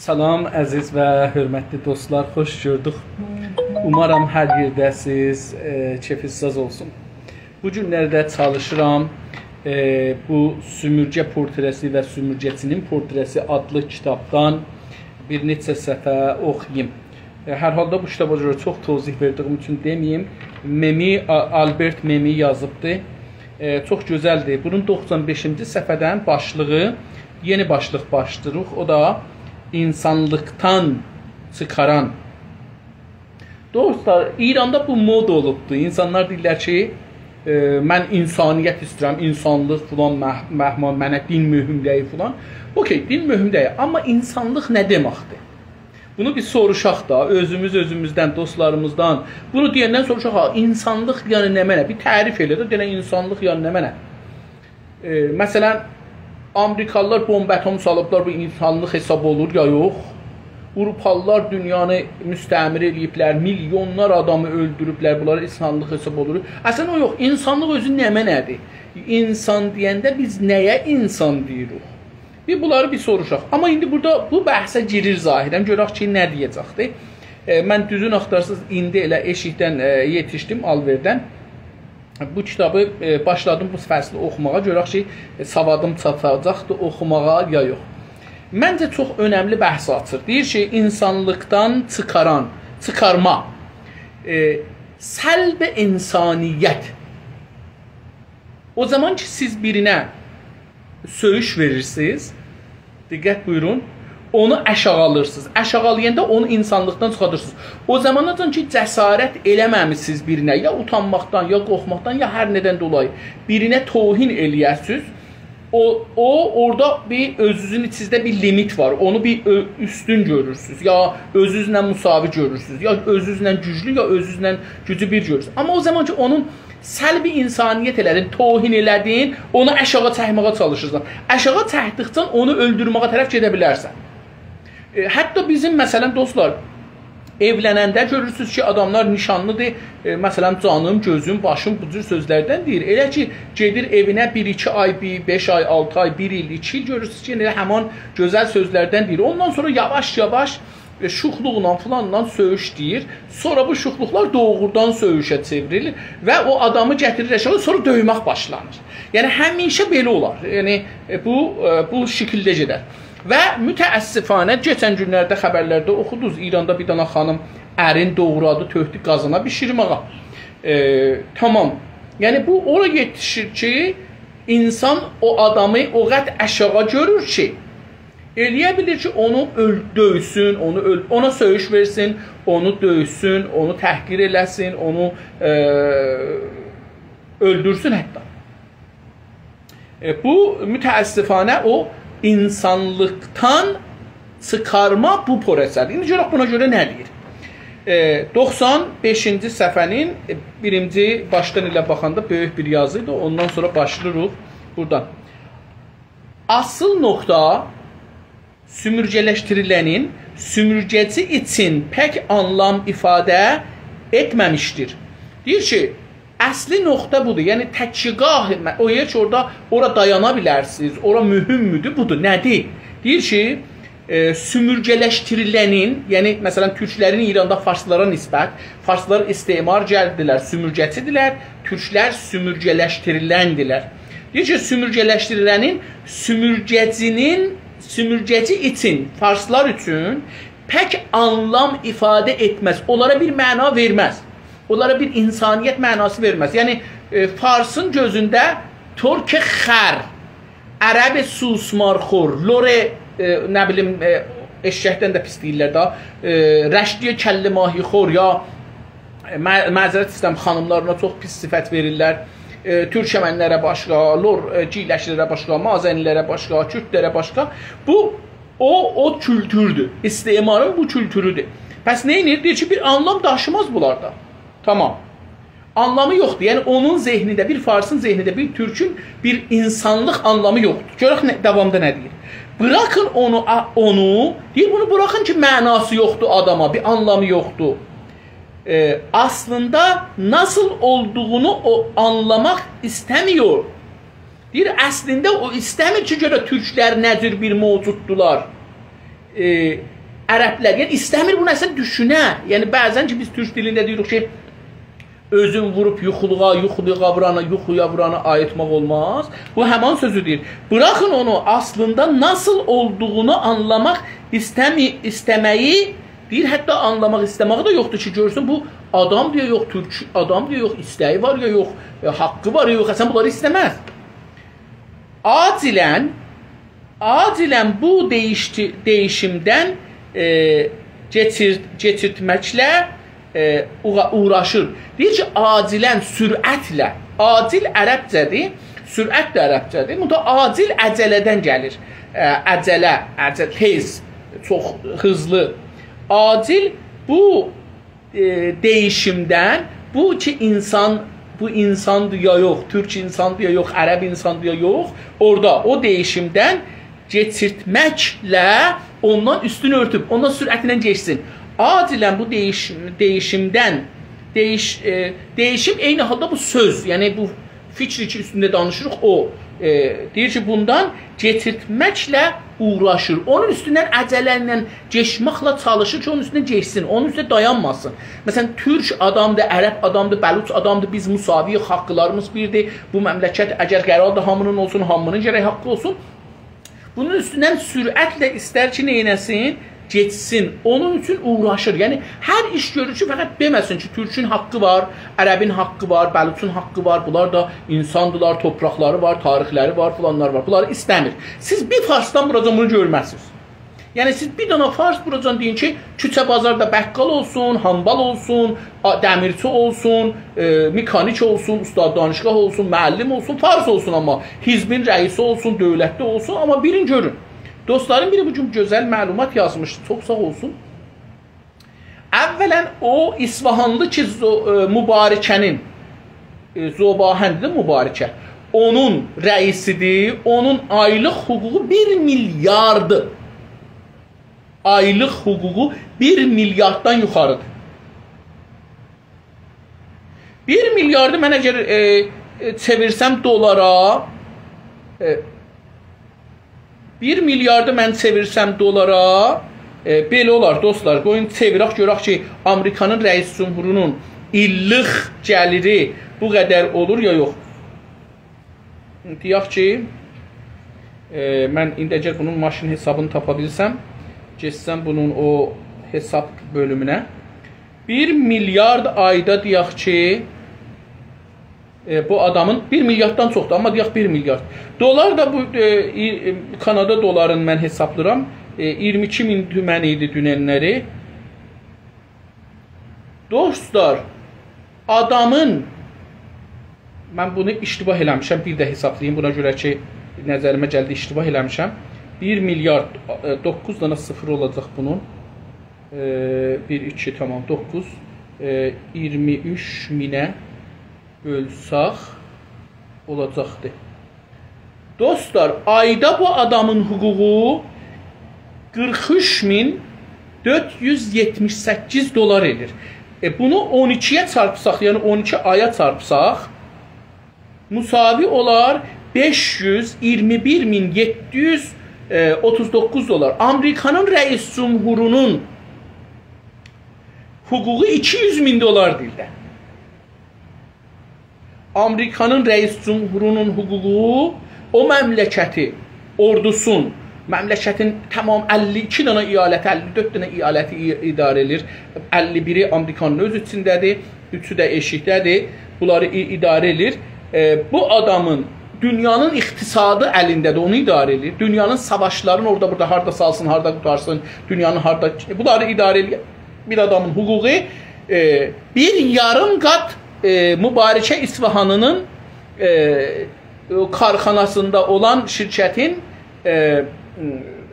Salam əziz və hörmətli dostlar, xoş gördük. Umarım hər yerdəsiz, keyfiniz olsun. Bu günlərdə çalışıram bu Sümürgə portresi və Sümürgəçinin portresi adlı kitabdan bir neçə səhifə oxuyayım. Hər halda bu kitaba görə çox tozih verdiyim üçün deməyim. Albert Memmi yazıbdı. Çox gözəldir. Bunun 95-ci səhifədən başlığı, yeni başlıq başlayırıq. O da insanlıktan çıkaran. Dostlar, İranda bu mod olubdu. İnsanlar deyirlər ki, mən insaniyyət istəyirəm, insanlıq filan, mənə din mühüm deyil filan. Okey, din mühüm deyil. Amma insanlıq nə deməkdir? Bunu bir soruşaq da, özümüzdən, dostlarımızdan. Bunu deyəndən soruşaq, insanlıq yəni nə mənə? Bir tərif elə də, deyən insanlıq yəni nə mənə? Məsələn, Amerikalılar bomba atom salıblar, bu insanlıq hesab olur ya yox. Avropalılar dünyanı müstəmir ediblər, milyonlar adamı öldürüblər, bunlar insanlıq hesab olur. Əslində o yox, insanlıq özü nə mənədir? İnsan deyəndə biz nəyə insan deyirik? Bir bunları bir soruşaq. Amma indi burada bu bəhsə girir zahirən, görək ki, nə deyəcəkdir. Mən düzün axtarsız indi elə eşikdən yetişdim, Alverdən. Bu kitabı başladım bu fəsli oxumağa, görək ki, savadım çatacaqdır oxumağa ya yox. Məncə çox önəmli bəhs açır. Deyir ki, insanlıqdan çıxarma, səlb-i insaniyyət. O zaman ki, siz birinə söyüş verirsiniz, diqqət buyurun, onu əşağalırsınız. Əşağalayanda onu insanlıqdan çıxadırsınız. O zamandan ki, cəsarət eləməmişsiniz birinə, ya utanmaqdan, ya qorxmaqdan, ya hər nədən dolayı birinə tohin eləyəsiniz. O orada bir özünüzün içinizdə bir limit var. Onu bir üstün görürsünüz. Ya özünüzlə müsavi görürsünüz. Ya özünüzlə güclü, ya özünüzlə gücü bir görürsünüz. Amma o zaman ki, onun səlbi insaniyyət elədin, tohin elədin, onu əşağa çəkməyə çalışırsan. Əşağa çəkdikcə onu öldürməyə tərəf gedə bilərsən. Hətta bizim, məsələn, dostlar, evlənəndə görürsünüz ki, adamlar nişanlıdır, məsələn, canım, gözüm, başım bu cür sözlərdən deyir. Elə ki, gedir evinə 1-2 ay, 5 ay, 6 ay, 1 il, 2 il görürsünüz ki, həman gözəl sözlərdən deyir. Ondan sonra yavaş-yavaş şuxluqla filanla söyüş deyir. Sonra bu şuxluqlar doğrudan söyüşə çevrilir və o adamı gətirir aşağı, sonra döymək başlanır. Yəni, həmişə belə olar. Yəni, bu şəkildə gedər. Və mütəəssifanə, geçən günlərdə xəbərlərdə oxudunuz, İranda bir dana xanım ərin doğradı, töhdü qazana bişirməyə. Tamam. Yəni, bu ora yetişir ki, insan o adamı o qəd əşağa görür ki, eləyə bilir ki, onu döysün, ona söyüş versin, onu döysün, onu təhqir eləsin, onu öldürsün hətta. Bu mütəəssifanə o insanlıqdan çıxarma bu prosesdir. İndi görək buna görə nə deyir? 95-ci səhifənin birinci başdan ilə baxanda böyük bir yazı idi. Ondan sonra başlayırıq buradan. Asıl nokta sümürgələşdirilənin sümürgəci için pek anlam ifadə etməmişdir. Deyir ki, əsli nöqtə budur. Yəni, təkigah, o yer ki, ora dayana bilərsiniz, ora mühümmüdür, budur. Nədir? Deyir ki, sümürgələşdirilənin, yəni, məsələn, türklərin İranda farslara nisbət, farslar istimar gəldilər, sümürgəçidilər, türklər sümürgələşdiriləndirlər. Deyir ki, sümürgələşdirilənin, sümürgəci için, farslar üçün pək anlam ifadə etməz, onlara bir məna verməz. Onlara bir insaniyyət mənası verməz. Yəni, Farsın gözündə Türk xər, Ərəb susmarxor, lore, nə bilim, eşəkdən də pis deyirlər da, rəşdiyə kəllimahi xor, ya məzərət istəm xanımlarına çox pis sifət verirlər. Türkəmənlərə başqa, lor giyləşlərə başqa, mazənilərə başqa, kürdlərə başqa. Bu, o kültürdür. İstimarın bu kültürüdür. Pəs neyinir? Deyir ki, bir anlam daşımaz bunlarda. Tamam. Anlamı yoxdur. Yəni, onun zehnində, bir Farsın zehnində, bir Türkün bir insanlıq anlamı yoxdur. Görək davamda nə deyir? Bırakın onu, deyir, bunu bırakın ki, mənası yoxdur adama, bir anlamı yoxdur. Aslında nasıl olduğunu o anlamaq istəmiyor. Deyir, əslində o istəmir ki, görə Türklər nədir bir mövcuddular. ərəblər, yəni istəmir bunu əslən düşünə. Yəni bəzən ki biz türk dilində deyirik ki, özün vurub yuxuluğa vurana ayıtmaq olmaz. Bu həman sözü deyir. Bırakın onu aslında nasıl olduğunu anlamaq istəməyi deyir, hətta anlamaq istəməyi də yoxdur ki, görsün bu adam deyə yox, türk adam deyə yox, istəyi var ya yox, haqqı var ya yox, əsən bunları istəməz. Acilən bu değişimdən geçirtməklə uğraşır. Deyir ki, acilən, sürətlə. Acil ərəbcədir, sürət də ərəbcədir. Burada acil əcələdən gəlir. Əcələ, tez, çox hızlı. Acil bu değişimdən, bu ki bu insandır ya yox, türk insandır ya yox, ərəb insandır ya yox, orada o değişimdən geçirtməklə ondan üstünü örtüb, ondan sürətindən geçsin. Acilən bu değişimdən, değişim eyni halda bu söz, yəni bu fikri ki üstündə danışırıq o. Deyir ki, bundan geçirtməklə uğraşır. Onun üstündən əcələnlə geçməklə çalışır ki, onun üstündən geçsin, onun üstündə dayanmasın. Məsələn, türk adamdır, ərəb adamdır, bəluç adamdır, biz müsaviyik, haqqılarımız birdir. Bu məmləkət əgər qərardır, hamının olsun, hamının gərək haqqı olsun. Bunun üstündən sürətlə istər ki, neynəsin? Geçsin. Onun üçün uğraşır. Yəni, hər iş görür ki, fəqət deməsin ki, türkün haqqı var, ərəbin haqqı var, bəluçun haqqı var, bunlar da insandılar, topraqları var, tarixləri var, filanlar var. Bunları istəmir. Siz bir farsdan buracan bunu görməsiniz. Yəni, siz bir dana fars buracan deyin ki, küçə bazarda bəqqal olsun, hambal olsun, dəmirçi olsun, mekanik olsun, ustad danışqah olsun, müəllim olsun, fars olsun amma, hizbin rəisi olsun, dövlətli olsun, amma birini görün. Dostların biri bu gün gözəl məlumat yazmışdı, çox sağ olsun. Əvvələn o İsfahanlı ki, Mübarikənin, Zobahəndir Mübarikə, onun rəisidir, onun aylıq hüququ 1 milyardır. Aylıq hüququ 1 milyarddan yuxarıdır. 1 milyardı mən əgər çevirsəm dolara, 1 milyardı mən çevirsəm dolara, belə olar dostlar, qoyun çevirək görək ki, Amerikanın rəis cumhurunun illik gəliri bu qədər olur ya yox. Deyək ki, mən indi əgər bunun maşın hesabını tapa bilsəm, geçsəm bunun o hesab bölümünə, 1 milyard ayda deyək ki, bu adamın 1 milyarddan çoxdur, amma deyək 1 milyard. Dolar da bu Kanada dolarını mən hesablıram. 22 min tümən idi dünənləri. Dostlar, adamın, mən bunu iştibah eləmişəm, bir də hesablayayım, buna görə ki, nəzərimə gəldi, iştibah eləmişəm. 1 milyard, 9 dana sıfır olacaq bunun. 1, 2, tamam, 9. 23 minə bölsək olacaqdır. Dostlar, ayda bu adamın hüququ 43.478 dolar edir. Bunu 12'ye çarpsaq, yəni 12 aya çarpsaq, müsavi olar 521.739 dolar. Amerikanın rəis cumhurunun hüququ 200.000 dolar dildə. Amerikanın rəis cumhurunun hüququ o məmləkəti, ordusun, məmləkətin tamam 52 dənə iyaləti, 54 dənə iyaləti idarə edir. 51'i Amerikanın öz içindədir, 3'ü də eşikdədir. Bunları idarə edir. Bu adamın dünyanın iqtisadı əlindədir, onu idarə edir. Dünyanın savaşlarını orada burada harda salsın, harda qutarsın, dünyanın harda... Bunları idarə edir. Bir adamın hüququ bir yarım qat Mübarikə İsfahanının karxanasında olan şirkətin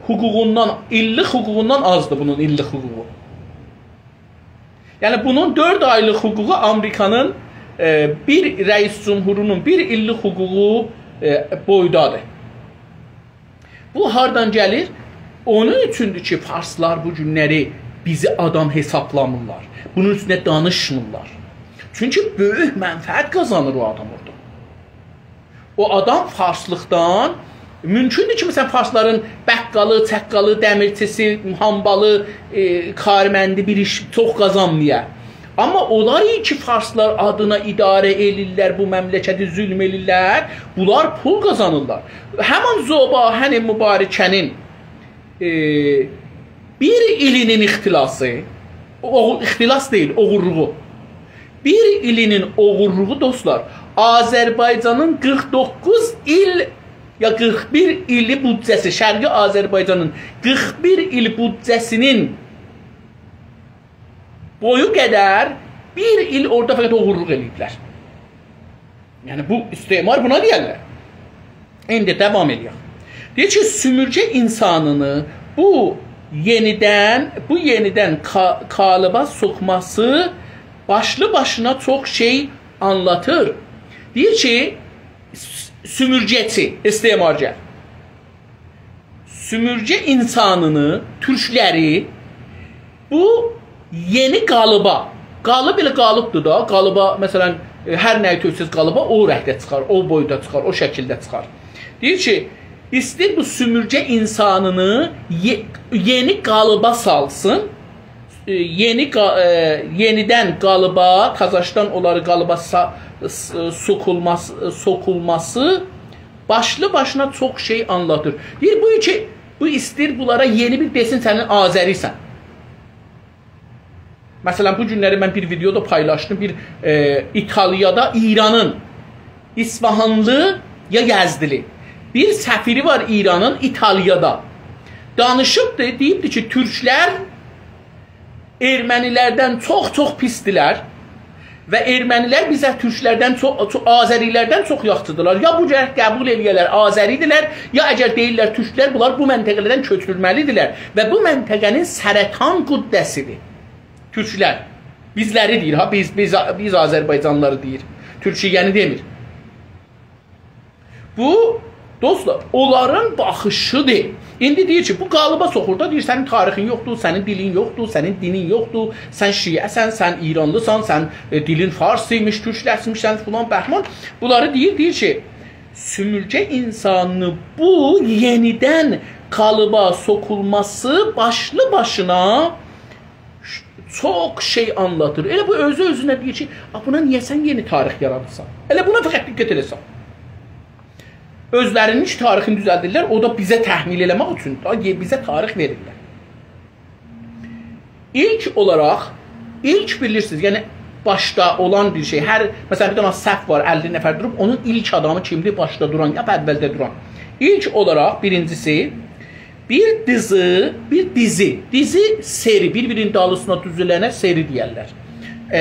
hüququndan, illik hüququndan azdır bunun illik hüququ. Yəni bunun 4 aylıq hüququ Amerikanın bir rəis cumhurunun bir illik hüququ boydadır. Bu hardan gəlir? Onun üçündür ki, farslar bu günləri bizi adam hesablamırlar. Bunun üstüne danışmırlar. Çünki böyük mənfəət qazanır o adam orada. O adam farslıqdan Mümkündür ki, məsələn, farsların bəqqalı, çəqqalı, dəmirçisi, hambalı, kariməndi bir iş çox qazanmaya. Amma onlar ki, farslar adına idarə elirlər, bu məmləkəti zülm elirlər, bunlar pul qazanırlar. Həman Zobahən Mübarəkənin bir ilinin ixtilası, ixtilas deyil, oğurluğu. Bir ilinin oğurluğu dostlar, Azərbaycanın 49 il ya 41 ili büdcəsi, Şərqi Azərbaycanın 41 il büdcəsinin boyu qədər bir il orada fəqət oğurluq eləyiblər. Yəni bu istimar buna deyərlər. İndi devam ediyor. Deyir ki, sümürcə insanını bu yenidən kalıba sokması başlı başına çok şey anlatır. Deyir ki, sümürcəçi, istimarcı. Sümürcə insanını, türkləri bu yeni qalıba, qalıb elə qalıbdır da, qalıba məsələn hər nəyi töksüz qalıba o rəhdə çıxar, o boyda çıxar, o şəkildə çıxar. Deyir ki, İstir bu sümürcə insanını yeni qalıba salsın, yenidən qalıba, tazaşdan onları qalıba sokulması başlı başına çox şey anlatır. Deyir bu ki, bu istir bunlara yeni bir desin sənin Azərisən. Məsələn, bu günləri mən bir videoda paylaşdım. Bir İtaliyada İranın İsfahanlı ya Yazdili bir səfiri var İranın İtaliyada. Danışıbdı, deyibdi ki, Türklər ermənilərdən çox pisdilər və ermənilər bizə türklərdən Azərilərdən çox yaxşıdırlar. Ya bu cəhət qəbul eləyərlər Azəridirlər, ya əgər deyirlər türklər bunlar bu məntəqələrdən köçürülməlidirlər və bu məntəqənin sərətan qüddəsidir. Türklər bizləri deyir, ha biz Azərbaycanlıları deyir. Türkiyəni demir. Bu dostlar, onların baxışıdır. İndi deyir ki, bu qalıba soxur da, deyir, sənin tarixin yoxdur, sənin dilin yoxdur, sənin dinin yoxdur, sən şiəsən, sən İranlısan, sən dilin farsıymış, türkləsmişsən, filan bəhman. Bunları deyir ki, sümürcə insanını bu yenidən qalıba sokulması başlı başına çox şey anlatır. Elə bu özü-özünə deyir ki, buna niyə sən yeni tarix yaradırsan? Elə buna fəqət diqqət eləsən. Özlərinin tarixini düzəldirlər, o da bizə təhmil eləmək üçün bizə tarix verirlər. İlk olaraq, bilirsiniz, yəni başda olan bir şey, məsələn bir dənə səhv var, 50 nəfər durub, onun ilk adamı kimdir? Başda duran, ya əvvəldə duran. İlk olaraq birincisi, bir dizi seri, bir-birinin dalısına düzülənə seri deyərlər.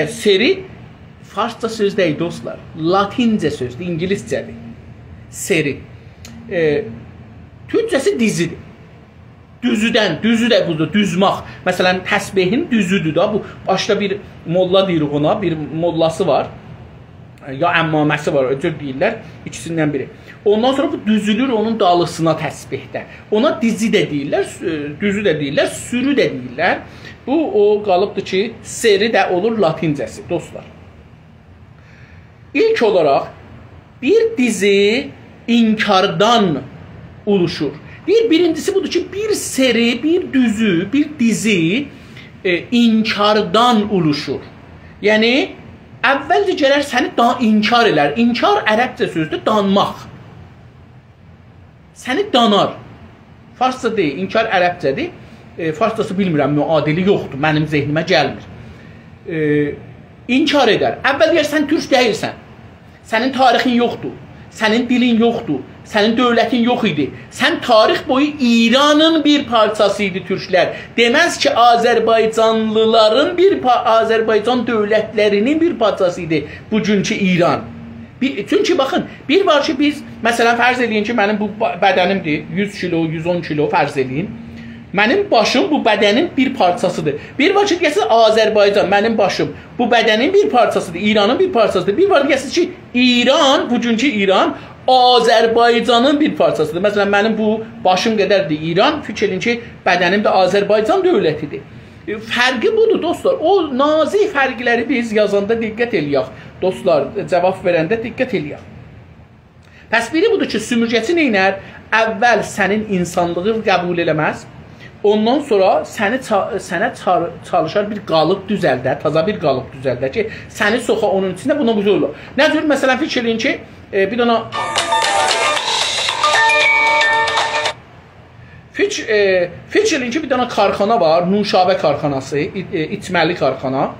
Seri, farsça söz deyil dostlar, latincə sözdür, ingiliscədir. Seri. Türkçəsi dizidir. Düzü də budur, düzmaq. Məsələn, təsbehin düzüdür da, bu başda bir molla deyirik ona, bir mollası var. Ya əmmaməsi var, öcür deyirlər, ikisindən biri. Ondan sonra bu düzülür onun dalısına təsbihdə. Ona dizi də deyirlər, düzü də deyirlər, sürü də deyirlər. Bu, o qalıbdır ki, seri də olur latincəsi, dostlar. İlk olaraq, bir dizi inkardan oluşur. Birincisi budur ki, bir seri, bir düzü, bir dizi inkardan oluşur. Yəni, əvvəlcə gələr səni inkar elər. İnkar ərəbcə sözdür, danmaq. Səni danar. Farsça deyil, inkar ərəbcədir. Farsçası bilmirəm, müadili yoxdur, mənim zehnimə gəlmir. İnkar edər. Əvvəl deyər, sən türk deyilsən. Sənin tarixin yoxdur, sənin dilin yoxdur, sənin dövlətin yox idi. Sən tarix boyu İranın bir parçası idi türklər. Deməz ki, Azərbaycanlıların Azərbaycan dövlətlərinin bir parçası idi bugünkü İran. Çünki baxın, bir var ki biz, məsələn, fərz eləyin ki, mənim bu bədənimdir, 100 kilo, 110 kilo fərz eləyin. Mənim başım bu bədənin bir parçasıdır. Bir var ki, deyəsiniz Azərbaycan, mənim başım bu bədənin bir parçasıdır, İranın bir parçasıdır. Bir var deyəsiniz ki, İran, bugünkü İran, Azərbaycanın bir parçasıdır. Məsələn, mənim bu başım qədərdir İran, fikir edin ki, bədənim də Azərbaycan dövlətidir. Fərqi budur, dostlar. O nazik fərqləri biz yazanda diqqət eləyək. Dostlar, cavab verəndə diqqət eləyək. Pəs biri budur ki, sümürgəçi neynər? Əvvəl sənin insanlığı qəbul eləməz. Ondan sonra sənə çalışar bir qalıb düzəldər, taza bir qalıb düzəldər ki, səni soxa onun içində buna bu olur. Nə cür? Məsələn, fikir eləyin ki, bir dana fikir eləyin ki, bir dana karxana var, Nuşabə karxanası, içməli karxana,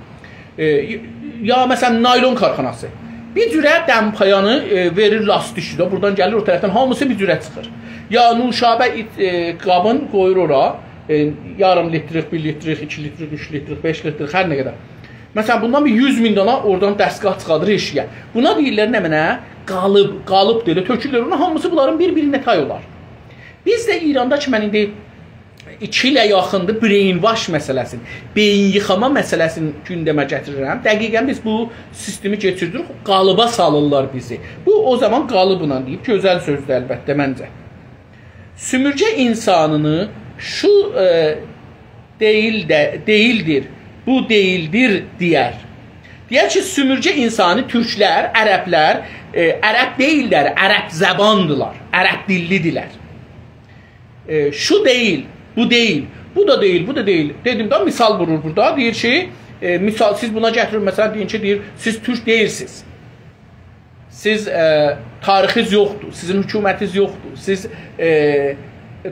ya məsələn, naylon karxanası. Bir cürə dəmpayanı verir lastikçidə, buradan gəlir o tərəfdən, hamısı bir cürə çıxır. Ya Nuşabə qabın qoyur ora, yarım litrik, 1 litrik, 2 litrik, 3 litrik, 5 litrik, hər nə qədər. Məsələn, bundan bir 100.000 dana oradan dəstgah çıxadır eşiyə. Buna deyirlər nə mənə? Qalıb deyilir, tökülür. Ona hamısı bunların bir-birinə tay olar. Biz də İranda ki, mən indi 2 ilə yaxındır brainwash məsələsini, beyin yıxama məsələsini gündəmə gətirirəm. Dəqiqən biz bu sistemi keçirdirik, qalıba salırlar bizi. Bu o zaman qalıbla deyib, gözəl sözdür əlbəttə məncə. Sümürgə insanını şu deyildir, bu deyildir deyər. Deyər ki, sümürgə insanı türklər, ərəblər, ərəb deyillər, ərəb zəbandılar, ərəb dillidirlər. Şu deyil, bu deyil, bu da deyil, bu da deyil. Dedim də misal vurur burada. Deyir ki, misal siz buna gətirir, məsələn deyin ki, deyir, siz türk deyilsiniz. Siz tarixiniz yoxdur, sizin hökumətiniz yoxdur. Siz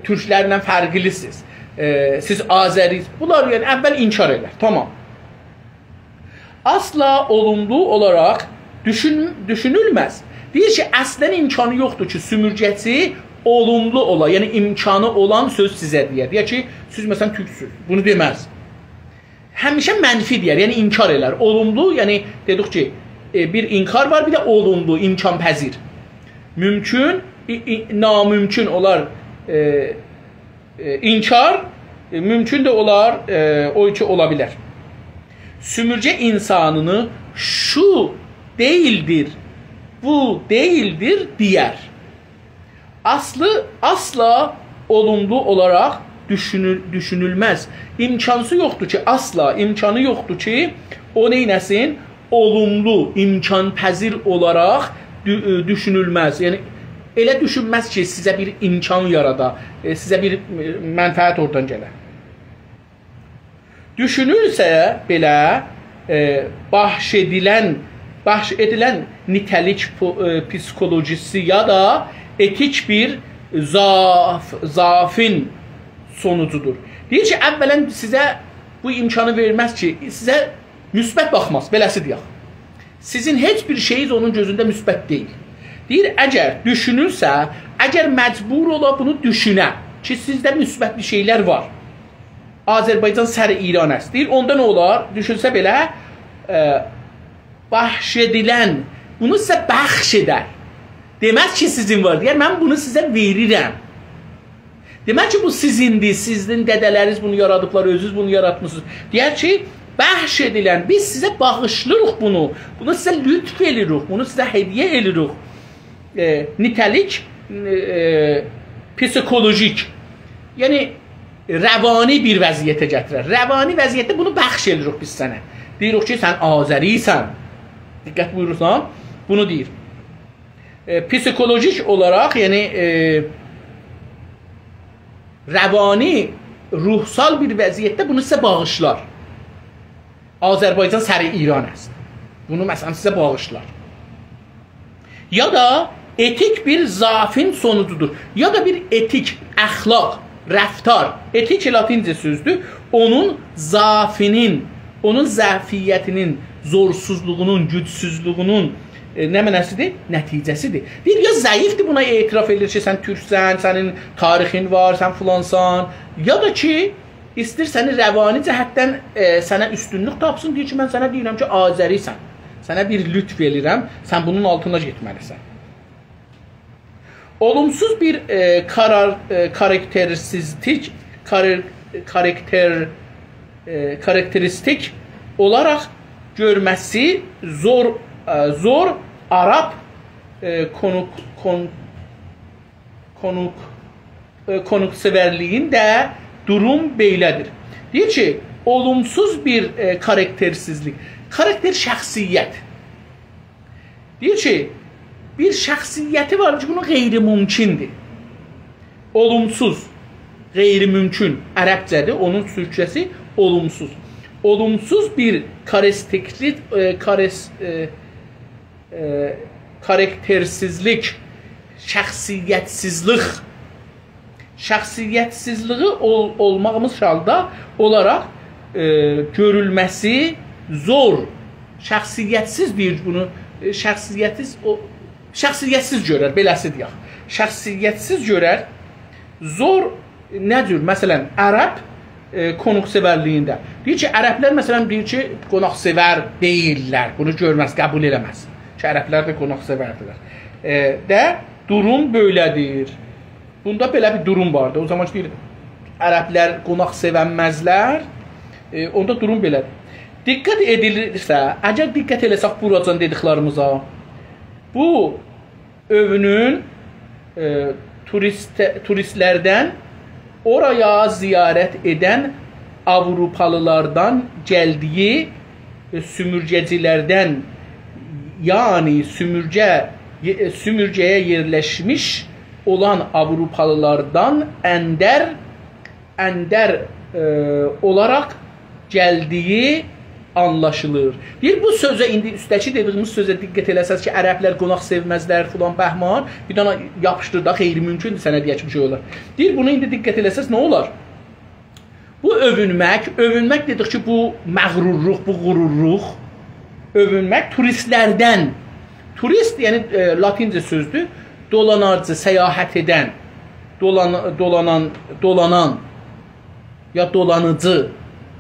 türklərlə fərqlisiniz. Siz Azəriyiz. Bunlar yəni əvvəl inkar edər. Tamam. Asla olumlu olaraq düşünülməz. Deyir ki, əslən imkanı yoxdur ki, sümürgəçi olumlu ola, yəni imkanı olan söz sizə deyər. Deyər ki, siz məsələn türksüz. Bunu deməz. Həmişə mənfi deyər, yəni inkar elər. Olumlu, yəni dedik ki, bir inkar var, bir də olumlu, imkanpəzir. Mümkün, namümkün olar inkar, mümkün də olar o ki, ola bilər. Sümürgə insanını şu değildir, bu değildir deyər. Asla olumlu olaraq düşünülməz. İmkansı yoxdur ki, asla imkanı yoxdur ki, o neynəsin? Olumlu, imkanpəzir olaraq düşünülməz. Yəni, elə düşünməz ki, sizə bir imkan yarada, sizə bir mənfəət oradan gələ. Düşünülsə belə, bahş edilən nitəlik psikolojisi ya da etik bir zaafın sonucudur. Deyir ki, əvvələn sizə bu imkanı verməz ki, sizə müsbət baxmaz, beləsi deyək. Sizin heç bir şeyiniz onun gözündə müsbət deyil. Deyir, əgər düşünürsə, əgər məcbur ola bunu düşünə ki, sizdə müsbət bir şeylər var. Azərbaycan səri İran əst. Deyir, onda nə olar? Düşünsə belə, bahş edilən, bunu sizə bəxş edər. Deməz ki, sizin var. Deyər, mən bunu sizə verirəm. Demək ki, bu sizindir, sizin dədələriniz bunu yaradıblar, özünüz bunu yaratmışsınız. Deyər ki, bəxş edilən, biz sizə bağışlırıq bunu. Bunu sizə lütf edirik, bunu sizə hediyə edirik. Nitəlik, psikolojik, yəni rəvani bir vəziyyətə gətirər. Rəvani vəziyyətdə bunu bəxş edirik biz sənə. Deyirik ki, sən Azəriysən. Diqqət buyurursan, bunu deyir. Psikolojik olaraq, yəni rəvani, ruhsal bir vəziyyətdə bunu sizə bağışlar. Azərbaycan səri İran əst. Bunu məsələn sizə bağışlar. Ya da etik bir zaafın sonucudur. Ya da bir etik, əxlaq, rəftar, etik latincə sözdür. Onun zaafinin, onun zəfiyyətinin, zorsuzluğunun, gücsüzlüğünün nə mənəsidir? Nəticəsidir. Deyir, ya zəifdir, buna etiraf edir ki, sən türksən, sənin tarixin var, sən filansan. Ya da ki, istir səni rəvani cəhətdən sənə üstünlük tapsın, deyir ki, mən sənə deyirəm ki, Azərisən. Sənə bir lütf verirəm, sən bunun altına getməlisən. Olumsuz bir karakteristik olaraq görməsi zor Arap konukseverliğin də durum beylədir. Deyir ki, olumsuz bir karaktersizlik, karakter şəxsiyyət. Deyir ki, bir şəxsiyyəti var ki, bunun qeyri-mümkündir. Olumsuz, qeyri-mümkün ərəbcədir, onun türkçəsi olumsuz. Olumsuz bir karaktersizlik, şəxsiyyətsizlik. Şəxsiyyətsizliyi olmağımız halda olaraq görülməsi zor. Şəxsiyyətsiz deyir bunu. Şəxsiyyətsiz görər, beləsi deyək. Şəxsiyyətsiz görər. Zor nədir? Məsələn, ərəb qonaqsevərliyində. Deyir ki, ərəblər məsələn deyir ki, qonaqsevər deyirlər. Bunu görməz, qəbul eləməz. Ki, ərəblər də qonaqsevərdirlər. Durum belədir. Bunda belə bir durum vardı. O zaman deyir, ərəblər qonaqsevənməzlər. Onda durum belədir. Diqqət edilirsə, əgər diqqət eləsək buracan dediklarımıza, bu övünün turistlərdən oraya ziyarət edən Avrupalılardan gəldiyi sümürgəcilərdən, yəni sümürgəyə yerləşmiş olan Avrupalılardan əndər olaraq gəldiyi anlaşılır. Deyir, bu sözə, indi üstəki dediyimiz sözə diqqət eləsəz ki, ərəblər qonaq sevməzlər, filan bəhman, bir dana yapışdır da, qeyri-mümkündür sənə deyək bir şey olar. Deyir, bunu indi diqqət eləsəz nə olar? Bu övünmək dedik ki, bu məğrurluq, bu qururluq, övünmək turistlərdən, turist, yəni latincə sözdür, dolanarcı, səyahət edən, dolanan, ya dolanıcı,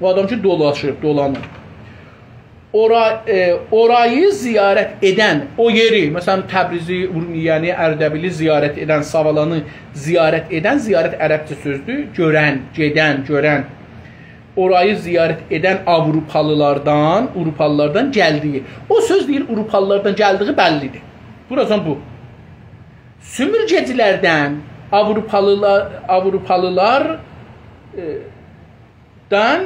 bu adam ki, dolaşır, dolanır. Orayı ziyarət edən, o yeri, məsələn, Təbrizi, Urmiyəni, Ərdəbili ziyarət edən, Savalanı ziyarət edən, ziyarət ərəbcə sözdür, görən, gedən, görən. Orayı ziyarət edən Avrupalılardan gəldiyi. O söz deyir, Avrupalılardan gəldiyi bəllidir. Buracan bu. Sümürgəcilərdən, Avrupalılardan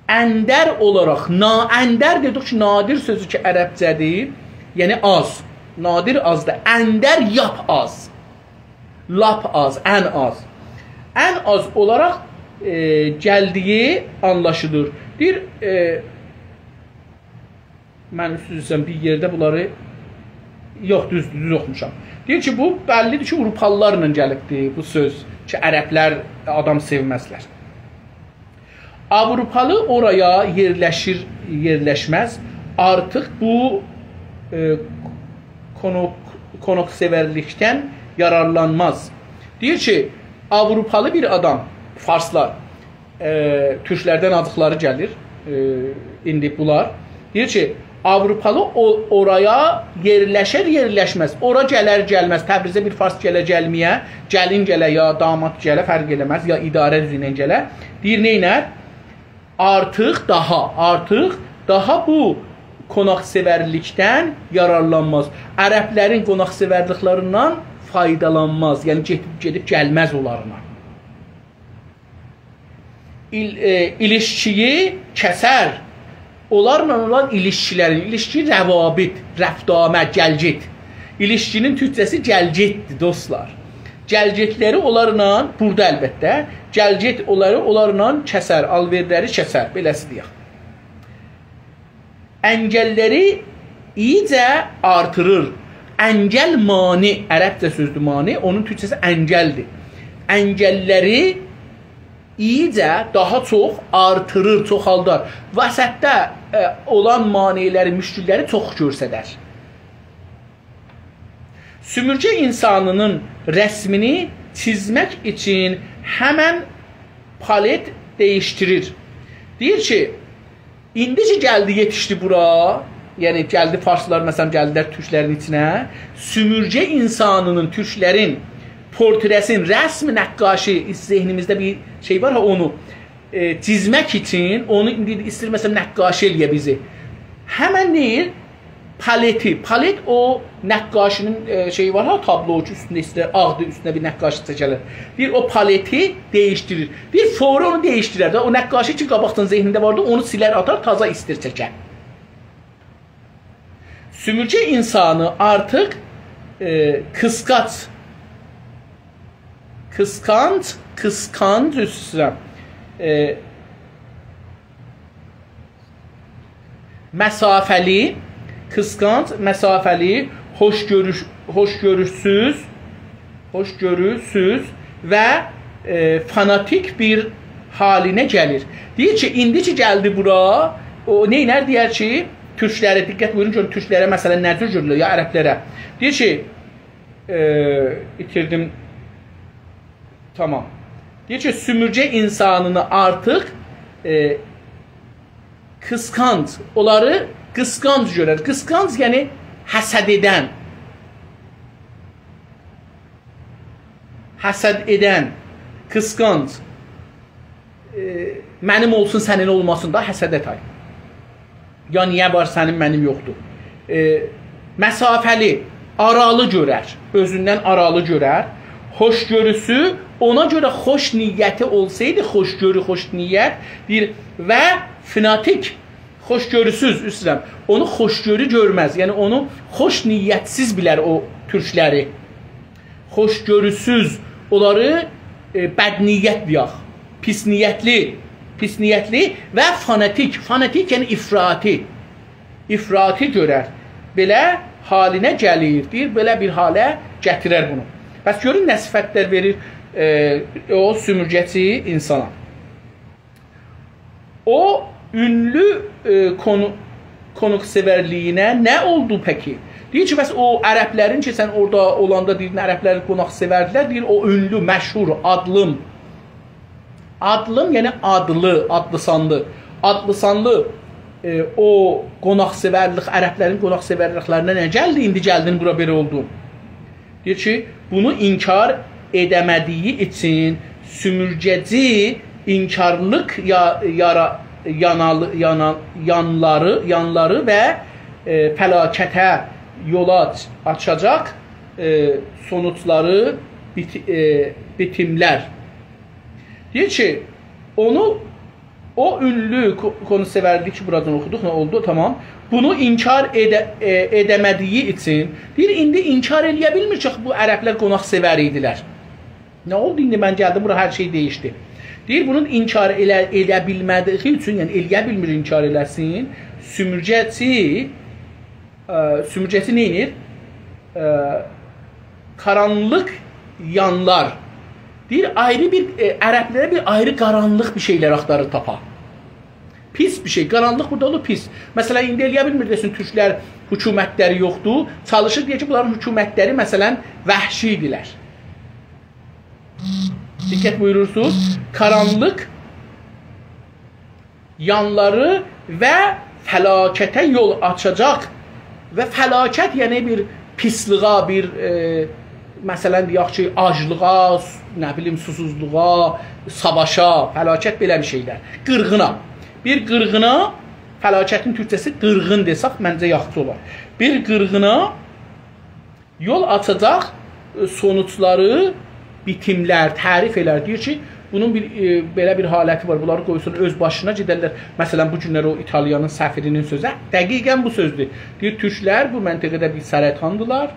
əndər olaraq, əndər dedik ki, nadir sözü ki, ərəbcədir, yəni az, nadir azdır, əndər yap az, lap az, ən az. Ən az olaraq gəldiyi anlaşılır. Deyir, mən üstüzsəm bir yerdə bunları, yox, düz oxumuşam. Deyir ki, bu bəllidir ki, Avrupalılarla gəlibdir bu söz ki, ərəblər adam sevməzlər. Avrupalı oraya yerləşməz, artıq bu qonaqsevərlikdən yararlanmaz. Deyir ki, Avrupalı bir adam, farslar, türklərdən adıqları gəlir, indi bunlar. Deyir ki, Avrupalı oraya yerləşməz, ora gəlməz, Təbrizə bir fars gəlməyə, gəlin gələ, ya damat gələ, fərq eləməz, ya idarə üzrə gələ. Deyir, neynər? Artıq daha bu qonaqsevərlikdən yararlanmaz. Ərəblərin qonaqsevərliklərindən faydalanmaz. Yəni gedib gəlməz onlarına. İlişkiyi kəsər. Onlarla olan ilişkilərin, ilişki rəvabit, rəftamə, gəlgit. İlişkinin türkçəsi gəlgitdir, dostlar. Gəlgetləri onlarla, burada əlbəttə, gəlget onlarla kəsər, alverləri kəsər, beləsi deyək. Əngəlləri iyicə artırır. Əngəl mani, ərəbcə sözdür mani, onun türkçəsi əngəldir. Əngəlləri iyicə daha çox artırır, çoxaldar. Vəsətdə olan maniləri, müşkülləri çox görsədər. Sümürgə insanının rəsmini çizmək üçün həmən palet dəyişdirir. Deyir ki, indi ki gəldi, yetişdi bura, yəni gəldi farslar, məsələn, gəldilər türklərin içinə, sümürgə insanının, türklərin portresin, rəsm nəqqaşı, zehnimizdə bir şey var, onu çizmək üçün, onu indi istəyir, məsələn, nəqqaşı eləyə bizi. Həmən deyir, paleti, palet o nəqqaşının şeyi var, tablo üstündə istəyir, ağdır, üstünə bir nəqqaşı çəkələr. Deyir, o paleti dəyişdirir. Deyir, fori onu dəyişdirir də, o nəqqaşı ki, qabaqdan zehnində vardı, onu silər, atar, taza istir çəkər. sümürcə insanı artıq qısqanc üstüsürəm. Məsafəli, qısqanc, məsafəli, hoşgörüsüz və fanatik bir halinə gəlir. Deyir ki, indi ki gəldi bura, o neynər deyər ki, türklərə, diqqət buyurun ki, türklərə məsələn nə cür görülür, ya ərəblərə. Deyir ki, itirdim, tamam. Deyir ki, sümürcə insanını artıq qısqanc, onları qısqanc görər. Qısqanc yəni həsəd edən, qısqanc, mənim olsun, sənin olmasın da həsəd etay. Ya niyə var sənin, mənim yoxdur. Məsafəli, aralı görər, özündən aralı görər. Hoşgörüsü, ona görə xoş niyyəti olsaydı, xoşgörü, xoş niyyət bir və fanatik, xoşgörüsüz üstürəm. Onu xoşgörü görməz, yəni onu xoş niyyətsiz bilər o türkləri. Xoşgörüsüz, onları bədniyyət deyək, pis niyyətli və fanatik yəni ifrati görər. Belə halinə gəlir, deyir, belə bir halə gətirər bunu. Bəs görün nə sifətlər verir o sümürcəçi insana. O ünlü qonaqsevərliyinə nə oldu peki? Deyir ki, bəs o ərəblərin ki, sən orada olanda deyirdin, ərəbləri qonaqsevərdilər, deyir, o ünlü, məşhur, adlım, yəni adlı sanlı o qonaqsevərlik, ərəblərin qonaqsevərliklərinə nə gəldi, indi gəldin, bura belə oldu. Deyir ki, bunu inkar edəmədiyi üçün sümürcəci inkarlıq yanları və fəlakətə yola açacaq sonuçları bitimlər. Deyir ki, o ünlü konusevərlik ki, buradan oxuduq, nə oldu, tamam. Bunu inkar edəmədiyi üçün, deyir, indi inkar eləyə bilmir ki, bu ərəblər qonaqsevər idilər. Nə oldu, indi mən gəldim, bura hər şey dəyişdi. Deyir, bunun inkar elə bilmədiyi üçün, yəni eləyə bilmir inkar eləsin, sümürcəsi neynir? Karanlıq yanlar. Deyir, ərəblərə bir ayrı qaranlıq bir şeylər axtarır tapa. Pis bir şey, qaranlıq burada olur pis. Məsələn, indi eləyə bilmir desin, türklər hökumətləri yoxdur. Çalışır deyək ki, bunların hökumətləri məsələn vəhşidirlər. Diqqət buyurursunuz, qaranlıq yanları və fəlakətə yol açacaq və fəlakət yəni bir pisliğa, bir məsələn deyək ki, aclığa, nə bilim, susuzluğa, savaşa, fəlakət belə bir şeylər. Qırğına. Bir qırğına, fəlakətin türkçəsi qırğın desək, məncə yaxşı olar. Bir qırğına yol açacaq sonuçları bitimlər, tərif elər. Deyir ki, bunun belə bir haləti var. Bunları qoysun, öz başına gedərlər. Məsələn, bu günlər o İtaliyanın səfirinin sözü, dəqiqən bu sözdür. Deyir, türklər bu məntəqədə bir sərətandılar.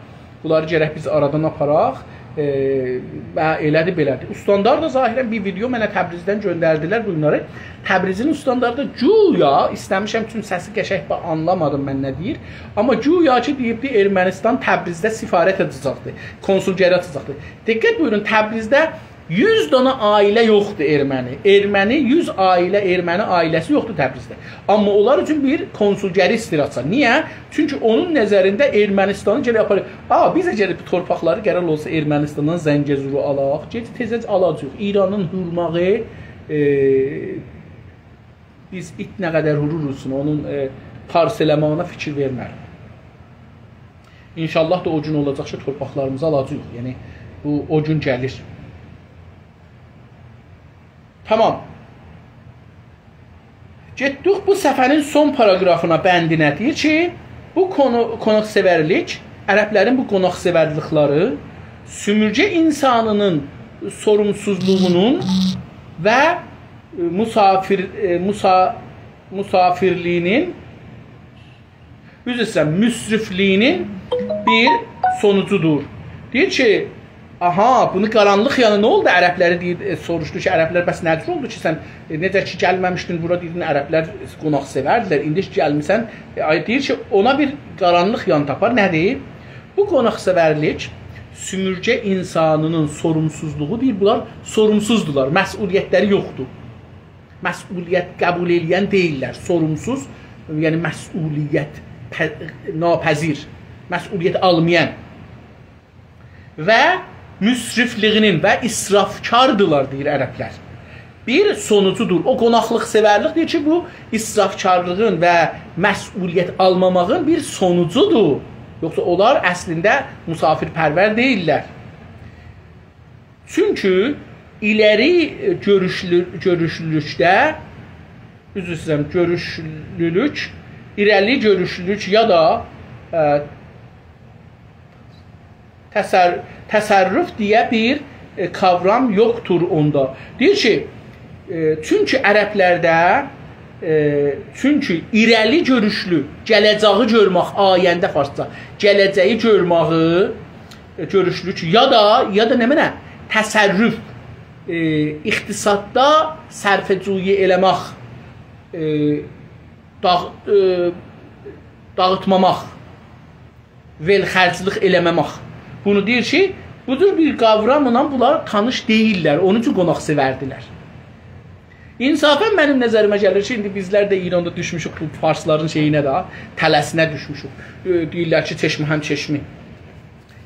Bunları gərək biz aradan aparaq və elədir, belədir. Ustandar da zahirən bir video mənə Təbrizdən göndərdilər bunları. Təbrizin ustandar da güya, istəmişəm çünki səsi qəşəng anlamadım mən nə deyir. Amma güya ki, deyibdi, Ermənistan Təbrizdə sifarət edəcəkdir, konsulgəri açacaqdır. Diqqət buyurun, Təbrizdə 100 dana ailə yoxdur erməni. 100 erməni ailəsi yoxdur Təbrizdə. Amma onlar üçün bir konsulgəri istirah açar. Niyə? Çünki onun nəzərində Ermənistanı gələ aparır. Biz əgər bu torpaqları qərar olsa Ermənistandan Zəngəzuru alaq, tezəcə alacaq. İranın hurmağı, biz it nə qədər hururursun, onun parsələmağına fikir vermər. İnşallah da o gün olacaq ki, torpaqlarımızı alacaq. Yəni, o gün gəlir. Tamam. Getdik bu səfərin son paragrafına, bəndinə deyir ki, bu qonaqsevərlik, ərəblərin bu qonaqsevərlikləri sümürcə insanının sorumsuzluğunun və üzr istəyirəm, müsrifliyinin bir sonucudur. Deyir ki, aha, bunu qaranlıq yanı nə oldu? Ərəbləri deyir, soruşdu ki, ərəblər bəs nədir oldu ki, sən necə ki gəlməmişdin bura, deyirdin, ərəblər qonaq sevərdilər, indi ki gəlmirsən, deyir ki, ona bir qaranlıq yan tapar. Nədir? Bu qonaqsevərlik sümürcə insanının sorumsuzluğu deyir, bunlar sorumsuzdular, məsuliyyətləri yoxdur. Məsuliyyət qəbul edən deyirlər, sorumsuz, yəni məsuliyyət napəzir, məsuliyyət almayan və müsrifliğinin və israfkardılar deyir ərəblər. Bir sonucudur. O qonaqlıq sevərlik deyir ki, bu israfkarlığın və məsuliyyət almamağın bir sonucudur. Yoxsa onlar əslində musafirpərvər deyirlər. Çünki iləri görüşlülükdə, üzr istəyirəm, görüşlülük, irəli görüşlülük ya da təsərrüf deyə bir kavram yoxdur onda. Deyir ki, çünki ərəblərdə çünki irəli görüşlü, gələcəyi görmək ayəndə farsça, gələcəyi görməyi görüşlülük ya da nə mənə təsərrüf, iqtisadda sərfəcuyi eləmək, dağıtmamaq, velxərclıq eləməmək. Bunu deyir ki, budur bir qavramla bunlar tanış deyirlər, onun üçün qonaq sevərdilər. İnsafən mənim nəzərimə gəlir ki, indi bizlər də İranda düşmüşük bu farsların şeyinə də, tələsinə düşmüşük. Deyirlər ki, çeşmi həm çeşmi.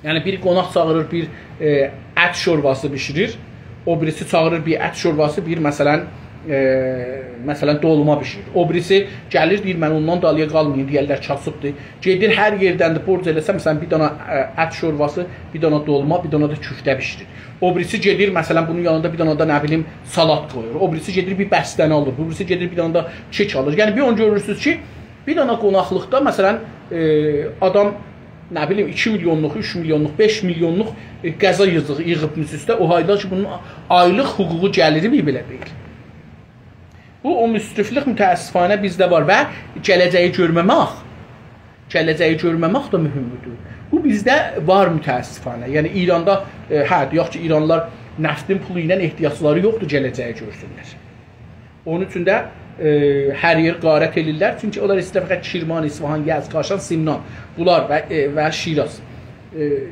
Yəni bir qonaq çağırır, bir ət şorvası bişirir, o birisi çağırır bir ət şorvası, bir məsələn dolma bişirir. O birisi gəlir, deyir, mən ondan dalıya qalmayın, deyərlər kasıbdır. Gedir, hər yerdən də borc eləsə, məsələn, bir dana ət şorvası, bir dana dolma, bir dana da küftə bişirir. O birisi gedir, məsələn, bunun yanında bir dana da, nə bilim, salat qoyur. O birisi gedir, bir bəstəni alır. O birisi gedir, bir dana da kek alır. Yəni, bir onu görürsünüz ki, bir dana qonaqlıqda, məsələn, adam, nə bilim, 2 milyonluq, 3 milyonluq, 5 milyonluq qəza yığıb müsüstə, o hayda ki, bunun aylıq hüququ gəliri bir belə deyil. Bu, o müsriflik mütəəssifanə bizdə var və gələcəyi görməmək da mühümdür. Bu bizdə var mütəəssifanə. Yəni, İranda, deyək ki, İranlılar nəftin pulu ilə ehtiyacları yoxdur, gələcəyi görsünlər. Onun üçün də hər yer qarət edirlər. Çünki onlar istəyir fəqət Şirman, İsfahan, Yəz, Qaşan, Simnan, bunlar və Şiraz.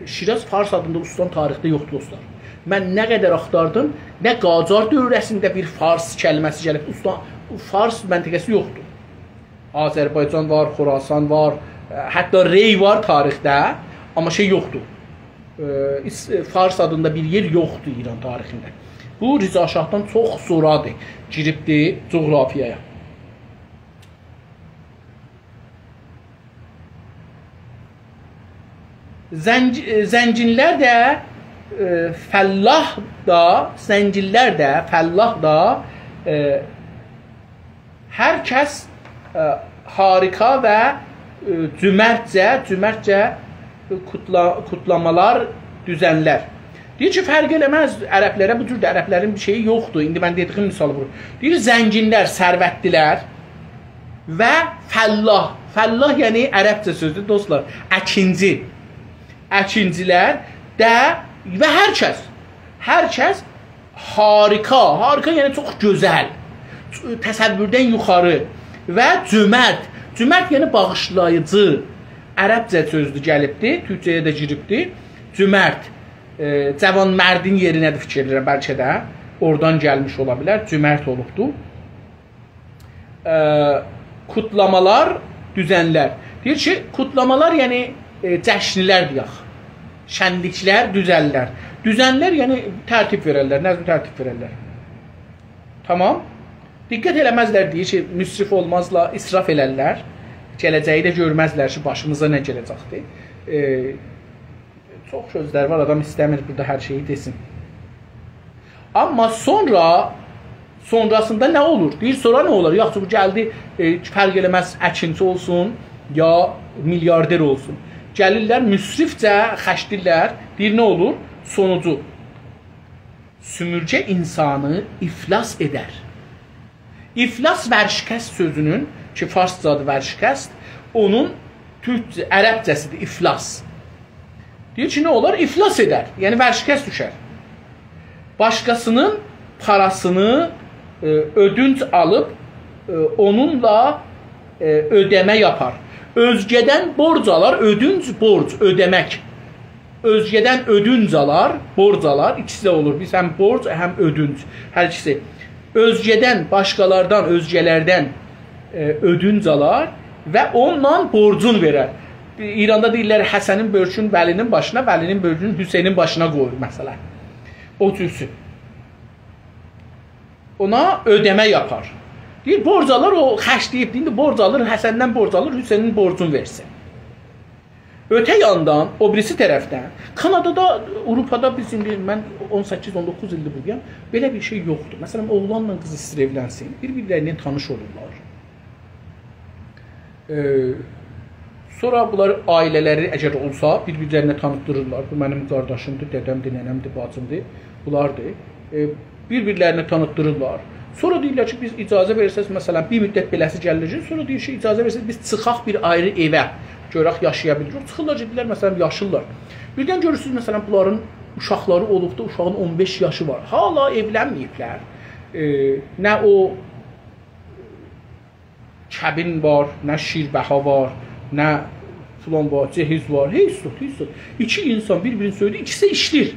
Şiraz Fars adında ustan tarixdə yoxdur, dostlar. Mən nə qədər axtardım, nə Qacar dövrəsində bir Fars kəlməsi gəlib. Fars məntəqəsi yoxdur. Azərbaycan var, Xorasan var, hətta Rey var tarixdə, amma şey yoxdur. Fars adında bir yer yoxdur İran tarixində. Bu, Rıza Şahdan çox sonradır, giribdir coğrafiyaya. Zənginlər də fəllah da hər kəs harika və cümərtcə kutlamalar düzənlər. Deyir ki, fərq eləməz ərəblərə, bu cür də ərəblərin bir şeyi yoxdur. İndi mən dediyim misalı vurur. Deyir, zənginlər, sərvətdilər və fəllah. Fəllah yəni ərəbcə sözdür, dostlar. Əkinci. Əkincilər də və hər kəs harika yəni çox gözəl, təsəvvürdən yuxarı və cömərd yəni bağışlayıcı, ərəbcə sözdür gəlibdir, türkcəyə də giribdir, cömərd, cavan mərdin yerinədir fikir edirəm, bəlkə də oradan gəlmiş ola bilər, cömərd olubdur. Kutlamalar, düzənlər. Deyir ki, kutlamalar yəni cəşnilər deyək. Şənliklər, düzəllər. Düzənlər yəni tərtib verərlər, nəzm tərtib verərlər. Tamam. Diqqət eləməzlər deyir ki, müsrif olmazlar, israf elərlər. Gələcəyi də görməzlər ki, başımıza nə gələcəkdir. Çox sözlər var, adam istəmir burada hər şeyi desin. Amma sonrasında nə olur? Deyir, sonra nə olur? Yaxşı, bu gəldi, fərq eləməz, əkinci olsun, ya milyarder olsun. Gəlirlər, müsrifcə xəşdirlər, deyir, nə olur? Sonucu, sümürcə insanı iflas edər. İflas vərşikəst sözünün, ki, farscadır vərşikəst, onun Türkcə, ərəbcəsidir, iflas. Deyir ki, nə olar? İflas edər. Yəni, vərşikəs düşər. Başqasının parasını ödünc alıb, onunla ödəmə yapar. Özgədən borc alar, ödünc, borc, ödəmək. Özgədən ödünc alar, borc alar. İkisi də olur. Biz həm borc, həm ödünc. Hər ikisi. Özgədən, başqalardan, özgələrdən ödünc alar və onunla borcun verər. İranda deyirlər, Həsənin bölçün Vəlinin başına, Vəlinin bölçün Hüseynin başına qoyur, məsələn. O cürsü. Ona ödəmə yapar. Deyir, borc alır, o xərcləyib, deyir, borc alır, Həsəndən borc alır, Hüseynin borcunu versin. Ötə yandan, o birisi tərəfdən, Kanadada, Avropada biz indi, mən 18-19 ildir buradayam, belə bir şey yoxdur. Məsələn, oğlanla qız istəyir evlənsin, bir-birlərindən tanış olurlar. Sonra bunlar ailələri əgər olsa, bir-birlərinə tanıtdırırlar. Bu mənim qardaşımdır, dədəmdir, nənəmdir, bacımdır, bunlardır. Bir-birlərinə tanıtdırırlar. Sonra deyirlər ki, biz icazə verirsəz, məsələn, bir müddət beləsi gəlirik, sonra deyir ki, icazə verirsəz, biz çıxaq bir ayrı evə, görək yaşaya bilirik. Çıxırlar, gedirlər, məsələn, yaşırlar. Birdən görürsünüz, məsələn, bunların uşaqları olubda, uşağın 15 yaşı var. Hala evlənməyiblər. Nə o kəbin var, nə şirbəha var, nə filan var, cehiz var, heç yox. İki insan bir-birini söylüyor, ikisi işlir.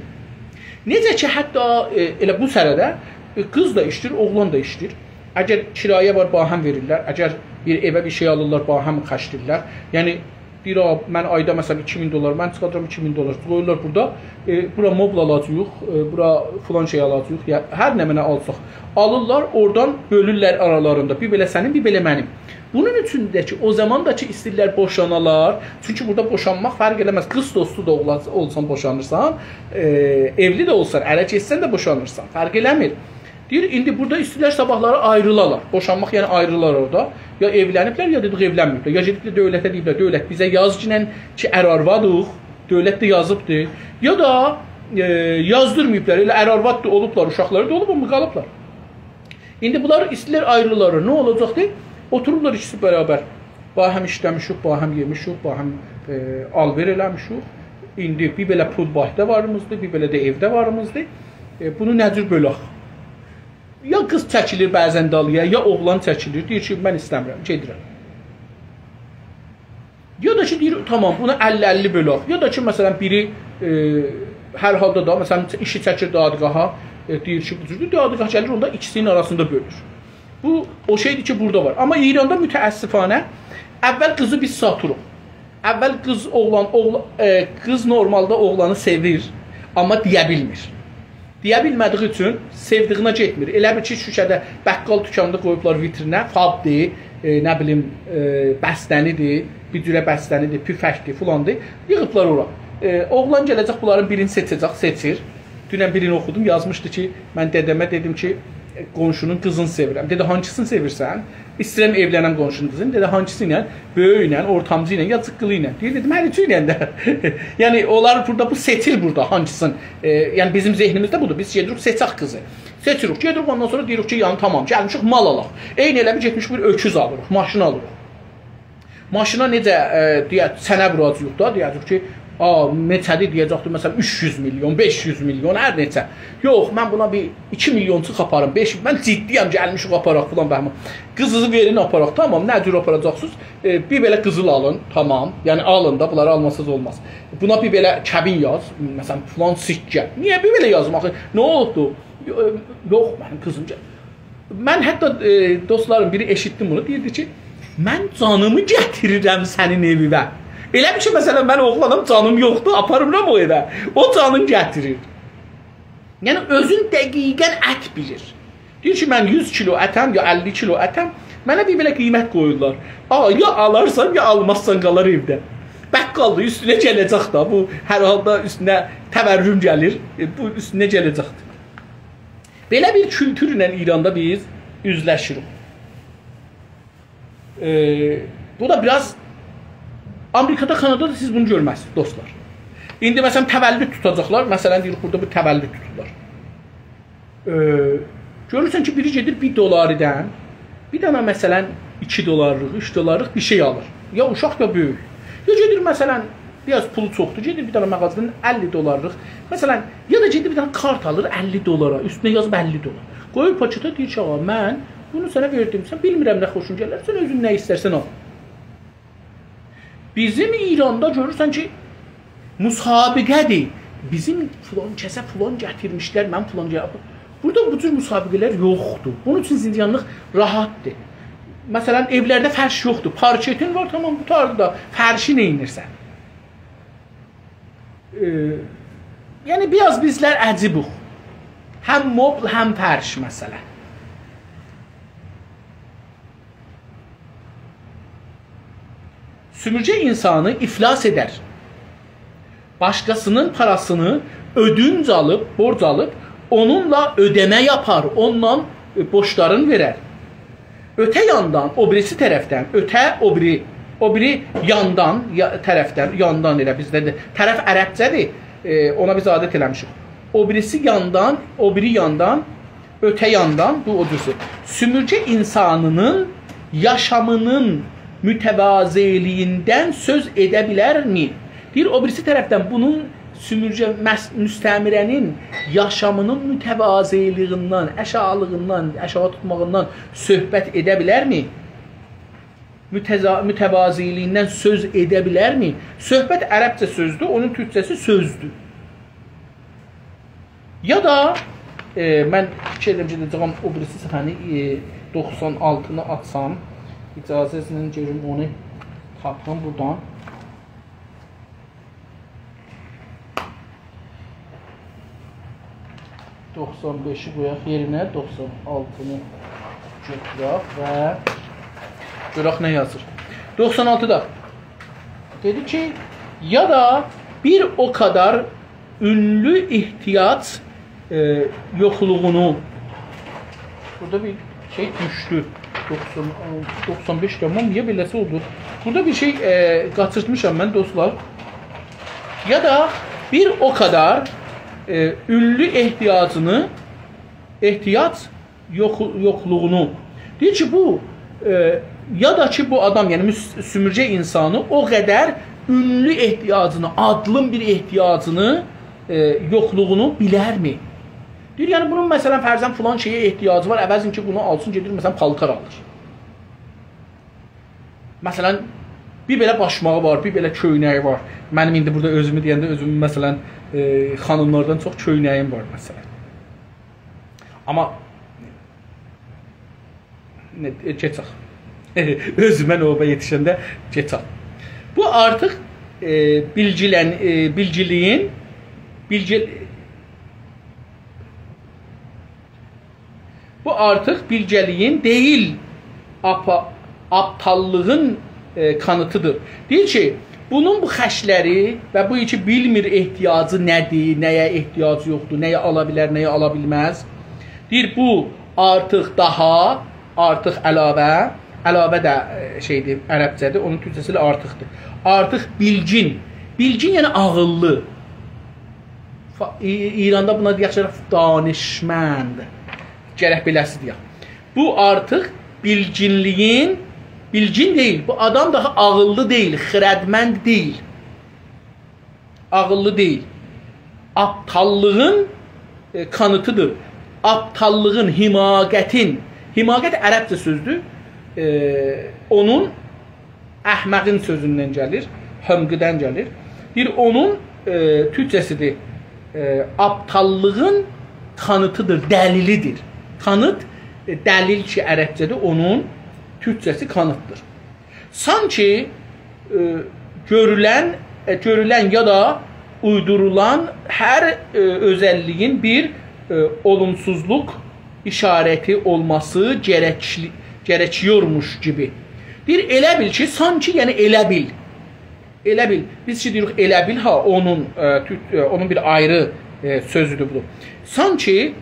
Necə ki, hətta elə bu sərədə qız da işlir, oğlan da işlir. Əgər kirayə var, bahəm verirlər. Əgər bir evə bir şey alırlar, bahəm xərcləyirlər. Yəni, deyir, mən ayda məsələn 2000 dolar, mən çıxacam 2000 dolar. Qoyurlar burada, bura mobl alacaq, bura filan şey alacaq, hər nə mənə alsaq. Alırlar, oradan bölürlər aralarında. Bir belə sənin, bir belə mənim. Bunun üçün də ki, o zaman da ki, istəyirlər boşanalar. Çünki burada boşanmaq fərq eləməz. Qız dostu da olsan boşanırsan, evli də olsan, ərə keçsən də boşanırsan. Fərq eləmir. Deyir, indi burada istəyirlər sabahları ayrılalar. Boşanmaq yəni ayrılar orada. Ya evləniblər, ya dedik evlənməyiblər. Ya gediblər dövlətə deyiblər, dövlət bizə yazıcıyla ki, ər-arvadıq, dövlət də yazıbdır. Ya da yazdırmayıblar, elə ər-arvad da olublar, uşaqları da olub, amma qalıblar. İndi bunlar istəyirlər ayrılar. Nə olacaqdır? Otururlar ikisi bərabər. Bahəm işləmişik, bahəm yemişik, bahəm alver eləmişik. İndi bir belə pul bahdə varımızdır, bir belə də evdə varımızdır. Bunu nədir bölək? Ya qız çəkilir bəzən dalıya, ya oğlan çəkilir. Deyir ki, mən istəmirəm, gedirəm. Ya da ki, deyir, tamam, bunu 50-50 bölək. Ya da ki, məsələn, biri hər halda da, məsələn, işi çəkir dadqaha, deyir ki, bu cürdür, dadqah gəlir, onda ikisinin arasında bölür. Bu, o şeydir ki, burada var. Amma İranda mütəəssifanə, əvvəl qızı biz satırıq. Əvvəl qız normalda oğlanı sevir, amma deyə bilmir. Deyə bilmədiyi üçün sevdiyinə getmir. Elə bir ki, şüşədə bəqqal dükanında qoyublar vitrinə, fabdır, nə bilim, bəstənidir, bir cürə bəstənidir, püfəkdir, filandır. Yığıblar ora. Oğlan gələcək, bunların birini seçəcək, seçir. Dünən birini oxudum, yazmışdı ki, mən dədəmə dedim ki, qonşunun qızını sevirəm. Dedi, hancısını sevirsən? İstəyirəm evlənəm qonşunun qızını. Dedi, hancısı ilə? Böyük ilə, ortamcı ilə, ya cıqqılı ilə. Deyir, dedim, hər üçü ilə də. Yəni, onlar burada, bu seçir burada, hancısın. Yəni, bizim zehnimizdə budur. Biz gedirik, seçək qızı. Seçirik, gedirik, ondan sonra deyirik ki, yəni, tamam, gəlmişik, mal alaq. Eyni elə bir getmiş bir öküz alırıq, maşın alırıq. Maşına necə, deyək, sənə vuracaq da, deyəcək ki, neçədir deyəcəkdir, məsələn, 300 milyon, 500 milyon, hər neçə. Yox, mən buna bir 2 milyonçıq aparım, 5, mən ciddiyəm, gəlmişik aparaq filan bəhmə. Qızınızı verin aparaq, tamam, nə cür aparacaqsınız? Bir belə qızıl alın, tamam, yəni alın da, bunları almasız olmaz. Buna bir belə kəbin yaz, məsələn, filan sikkə. Niyə bir belə yazmaq? Nə oldu? Yox, mənim qızım gəl. Mən hətta dostlarım biri eşitdim bunu, deyirdi ki, mən canımı gətirirəm sənin evivə. Elə bir ki, məsələn, mən oğlanım, canım yoxdur, aparıram o evə. O canını gətirir. Yəni, özün dəqiqən ət bilir. Deyir ki, mən 100 kilo ətəm, ya 50 kilo ətəm, mənə bir belə qiymət qoyurlar. Ya alarsan, ya almazsan qalar evdə. Bəqqaldır, üstünə gələcək da, bu hər halda üstünə təvərrüm gəlir, bu üstünə gələcəkdir. Belə bir kültürlə İranda biz üzləşirik. Bu da biraz Amerikada, Kanadada siz bunu görməzsiniz, dostlar. İndi məsələn təvəllüd tutacaqlar. Məsələn deyir, burada bir təvəllüd tuturlar. Görürsən ki, biri gedir 1 dolaridən bir dənə məsələn 2 dolarlıq, 3 dolarlıq bir şey alır. Ya uşaq ya böyük. Ya gedir məsələn biraz pulu çoxdur, gedir bir dənə mağazadan 50 dollarlıq. Məsələn, ya da gedir bir dənə kart alır 50 dollara, üstünə yazıb 50 dollar. Qoyur paketə deyir ki, ağa mən bunu sənə verdim. Sən bilmirəm nə xoşun gələr, sən özün nə istərsən al. Bizim İranda görürsən ki, müsabiqədir. Bizim filan kəsə filan gətirmişlər, mən filan gətirmişlər. Burada bu cür müsabiqələr yoxdur. Bunun üçün zindanlıq rahatdır. Məsələn, evlərdə fərş yoxdur. Parketin var, tamam, bu tarzda da fərşi neynirsən? Yəni, biraz bizlər əcibuq. Həm mobl, həm fərş məsələ. Sümürcə insanı iflas edər. Başqasının parasını ödünc alıb, borc alıb, onunla ödəmə yapar, onunla borclarını verər. Ötə yandan, o birisi tərəfdən, o biri yandan, tərəfdən, yandan elə bizdədir. Tərəf ərəbcədir, ona biz adət eləmişik. O birisi yandan, o biri yandan, ötə yandan, bu o cüzü. Sümürcə insanının yaşamının mütəvaziliyindən söz edə bilərmi? Deyir, o birisi tərəfdən bunun sümürcə müstəmirənin yaşamının mütəvaziliyindən, əşalığından, əşağı tutmağından söhbət edə bilərmi? Mütəvaziliyindən söz edə bilərmi? Söhbət ərəbcə sözdür, onun türkçəsi sözdür. Ya da mən fikir edirəm ki, deyəcəm, o birisi səfəni 96-nı açsam, icazəsindən görüm onu tapım buradan. 95'i qoyaq yerinə, 96'nı götürək və görək nə yazır. 96'da dedi ki, ya da bir o kadar ünlü ihtiyaç yoxluğunu, burada bir şey düşdü. 95 tamam, niyə beləsi oldu? Burada bir şey qaçırtmışam mən dostlar. Ya da bir o kadar ünlü ihtiyaç yoxluğunu. Deyir ki, bu ya da ki bu adam, yəni sümürcə insanı o qədər ünlü ehtiyacını, adlın bir ehtiyacını, yoxluğunu bilərmi? Deyir, yəni bunun məsələn fərzən filan şeyə ehtiyacı var, əvəzin ki bunu alsın, gedir məsələn paltar alır. Məsələn, bir belə başmağı var, bir belə köynəyi var. Mənim indi burada özümü deyəndə özümün məsələn xanımlardan çox köynəyim var məsələn. Amma keçək. Özümə növbə yetişəndə keçək. Bu artıq bilgiliyin bu artıq bilgəliyin deyil, aptallığın kanıtıdır. Deyir ki, bunun bu xəşləri və bu ki bilmir ehtiyacı nədir, nəyə ehtiyacı yoxdur, nəyə ala bilər, nəyə ala bilməz. Deyir, bu artıq daha, artıq əlavə də şeydir, ərəbcədir, onun türkçəsi ilə artıqdır. Artıq bilgin, yəni ağıllı. İranda buna deyək ki, danışmənd. Gərək beləsi deyək. Bu artıq bilgin deyil. Bu adam daha ağıllı deyil, xirədmənd deyil. Ağıllı deyil. Aptallığın kanıtıdır. Aptallığın, himaqətin. Himaqət ərəbcə sözdür. Onun əhməqin sözündən gəlir, hömqüdən gəlir. Bir onun türkçəsidir. Aptallığın kanıtıdır, dəlilidir. Kanıt, dəlil ki ərəbcədir, onun türkçəsi kanıtdır. Sanki görülən ya da uydurulan hər özəlliyin bir olumsuzluq işarəti olması gərəkiyormuş gibi. Bir elə bil ki, sanki, yəni elə bil. Elə bil. Biz ki deyirik elə bil, ha, onun bir ayrı sözüdür bu. Sanki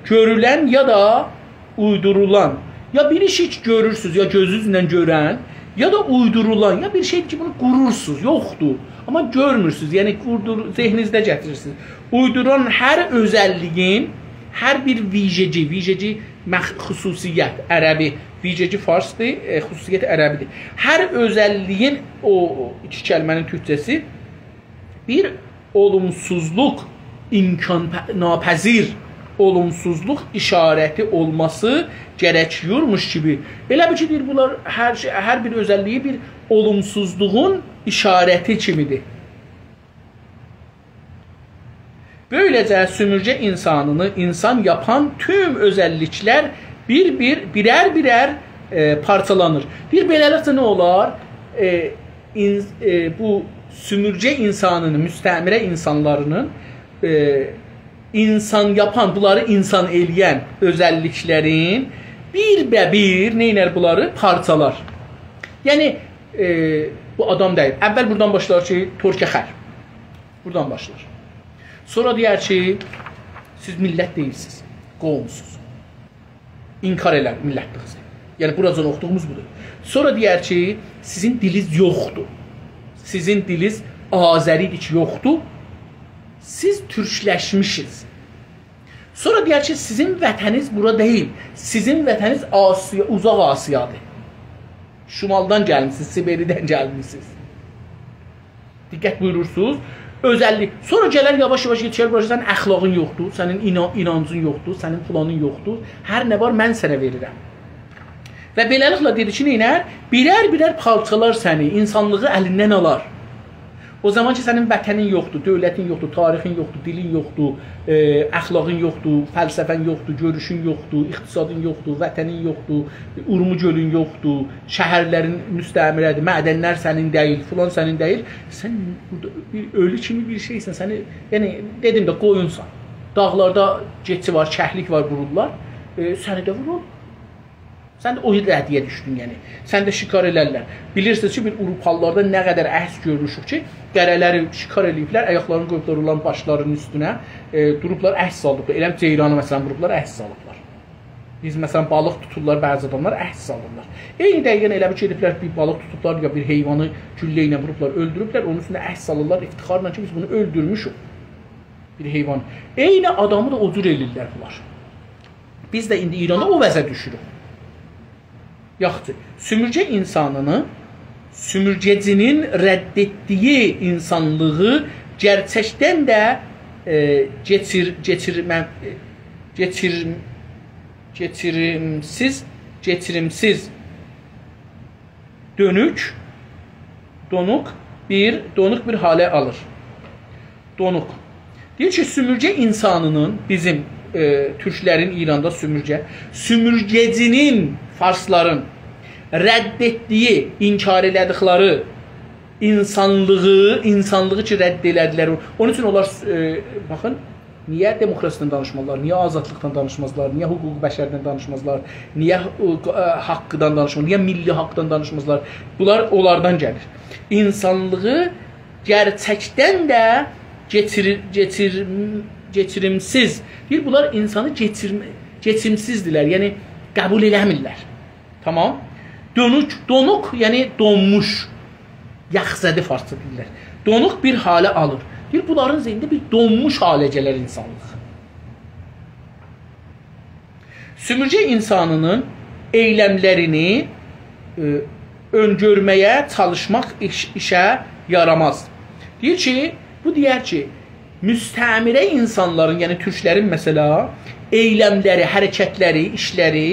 görülən ya da uydurulan, ya bir iş hiç görürsünüz, ya gözünüzlə görən, ya da uydurulan, ya bir şey ki bunu qurursunuz, yoxdur. Amma görmürsünüz, yəni zehninizdə gətirirsiniz. Uyduran hər hər bir viceci xüsusiyyət ərəbi, viceci farsdır, xüsusiyyət ərəbidir. Hər özəlliyin o iki kəlmənin türkçəsi bir olumsuzluq, imkanpəzir olumsuzluq işarəti olması gərəkiyormuş kimi. Elə bir ki, bunlar hər bir özəlliyi bir olumsuzluğun işarəti kimidir. Böyləcə sümürcə insanını insan yapan tüm özəlliklər birər parçalanır. Bir beləliklə nə olar? Bu sümürcə insanının, müstəmirə insanlarının insan yapan, bunları insan eləyən özəlliklərin bir neynər bunları? Parçalar. Yəni, bu adam deyil. Əvvəl buradan başlar ki, Torkəxər. Buradan başlar. Sonra deyər ki, siz millət deyilsiniz, qovumsuz. İnkar elər millətliğinizi. Yəni, buradan oxuduğumuz budur. Sonra deyər ki, sizin diliz yoxdur. Sizin diliz Azəridir ki, yoxdur. Siz türkləşmişsiniz. Sonra deyər ki, sizin vətəniz bura deyil. Sizin vətəniz uzaq Asiyadır. Şimaldan gəlmişsiniz, Siberidən gəlmişsiniz. Diqqət buyurursunuz. Özəllik. Sonra gələr yavaş-yavaş yetişər, sənin əxlaqın yoxdur, sənin inancın yoxdur, sənin planın yoxdur. Hər nə var, mən sənə verirəm. Və beləliklə dedi ki, neynər? Birər parçalar səni, insanlığı əlindən alar. O zaman ki, sənin vətənin yoxdur, dövlətin yoxdur, tarixin yoxdur, dilin yoxdur, əxlaqın yoxdur, fəlsəfən yoxdur, görüşün yoxdur, iqtisadın yoxdur, vətənin yoxdur, Urmu gölün yoxdur, şəhərlərin müstəmirədir, mədənlər sənin deyil, filan sənin deyil. Sən burada ölü kimi bir şeysən, səni, yəni dedim də qoyunsan. Dağlarda getçi var, kəhlik var, vururlar, səni də vurur. Sən də o rəddiyə düşdün, yəni. Sən də şikar elərlər. Bilirsiniz ki, bir Avropalılarda nə qədər əhs görmüşük ki, qərələri şikar eləyiblər, ayaqlarını qoyublar olan başlarının üstünə, durublar, əhs salıblar. Eləm ceyranı, məsələn, vurublar, əhs salıblar. Biz, məsələn, balıq tuturlar, bəzi adamlar əhs salırlar. Eyni dəqiqən elə bir ki, ediblər, bir balıq tutublar, ya bir heyvanı güllə ilə vurublar, öldürüblər, onun üstündə əhs salırlar, iftixarla ki, biz bunu öldürmüşük. Bir heyvan. Eyni adamı da o cür eləyirlər bunlar. Biz də indi İranda o vəzə düşürük. Yaxşı, sümürcə insanını, sümürgəcinin rədd etdiyi insanlığı gerçəkdən də keçirimsiz donuq bir halə alır. Donuq. Deyir ki, sümürcə insanının, bizim türklərin İranda sümürgəcinin, farsların rədd etdiyi, inkar elədikləri insanlığı ki, rədd elədilər. Onun üçün onlar, baxın, niyə demokrasiyadan danışmazlar, niyə azadlıqdan danışmazlar, niyə hüquq bəşərdən danışmazlar, niyə haqqıdan danışmazlar, niyə milli haqqdan danışmazlar. Bunlar onlardan gəlir. İnsanlığı gerçəkdən də keçirimsiz. Deyir, bunlar insanı keçimsizdirlər, yəni qəbul eləmirlər. Tamam. Donuq, yəni donmuş. Yaxzədi farsça deyirlər. Donuq bir halə alır. Deyir, bunların zeyində bir donmuş halə gələr insanlıq. Sümürcə insanının eyləmlərini öngörməyə çalışmaq işə yaramaz. Deyər ki, müstəmirə insanların, yəni türklərin məsələ, eyləmləri, hərəkətləri, işləri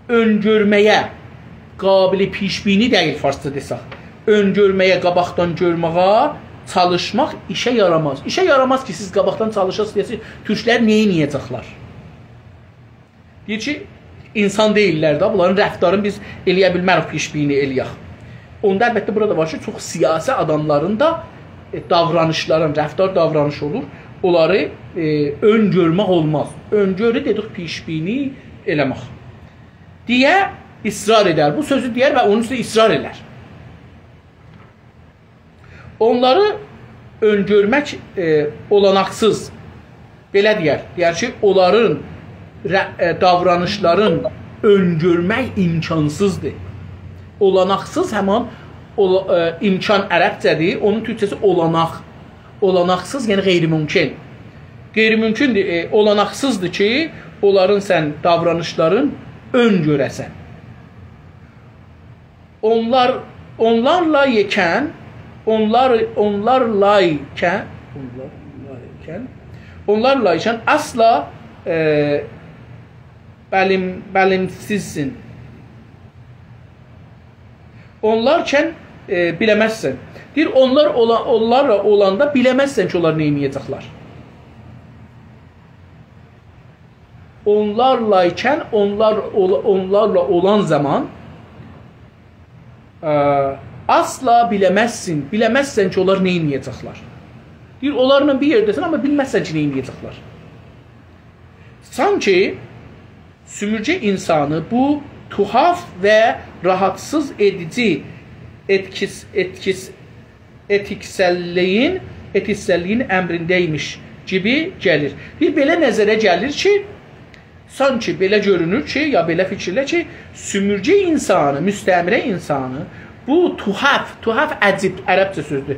öngörməyə, qabili pişbini deyil farsça desək, öngörməyə, qabaqdan görməyə çalışmaq işə yaramaz. İşə yaramaz ki, siz qabaqdan çalışasınız deyəsiniz, türklər neyəcəklər? Deyir ki, insan deyirlər də, bunların rəftarını biz eləyə bilmərik, pişbini eləyək. Onda əlbəttə burada var ki, çox siyasi adamların da davranışların, rəftar davranış olur, onları öngörmək olmaz. Öngörü dedik, pişbini eləmək. Deyə israr edər. Bu sözü deyər və onun üstə israr edər. Onları öngörmək olanaqsız, belə deyər. Deyər ki, onların davranışların öngörmək imkansızdır. Olanaqsız həman imkan ərəbcədir, onun türkçəsi olanaq. Olanaqsız, yəni qeyri-mümkün. qeyri-mümkündür, olanaqsızdır ki, onların sən davranışların ön görəsən. Onlarla ikən asla bəlimsizsin. Onlarkən biləməzsən. Deyir, onlarla olanda biləməzsən ki, onlar nə edəcəklər. Onlarlayken, onlarla olan zaman asla biləməzsən ki, onlar nə edəcəklər. Deyir, onlarla bir yerdəsən, amma bilməzsən ki, nə edəcəklər. Sanki sümürcə insanı bu tuhaf və rahatsız edici etiksəlliyin əmrindəymiş gibi gəlir. Bir belə nəzərə gəlir ki, sanki belə görünür ki, ya belə fikirlə ki, sümürcə insanı, müstəmirə insanı bu tuhaf əcib, ərəbcə sözdür.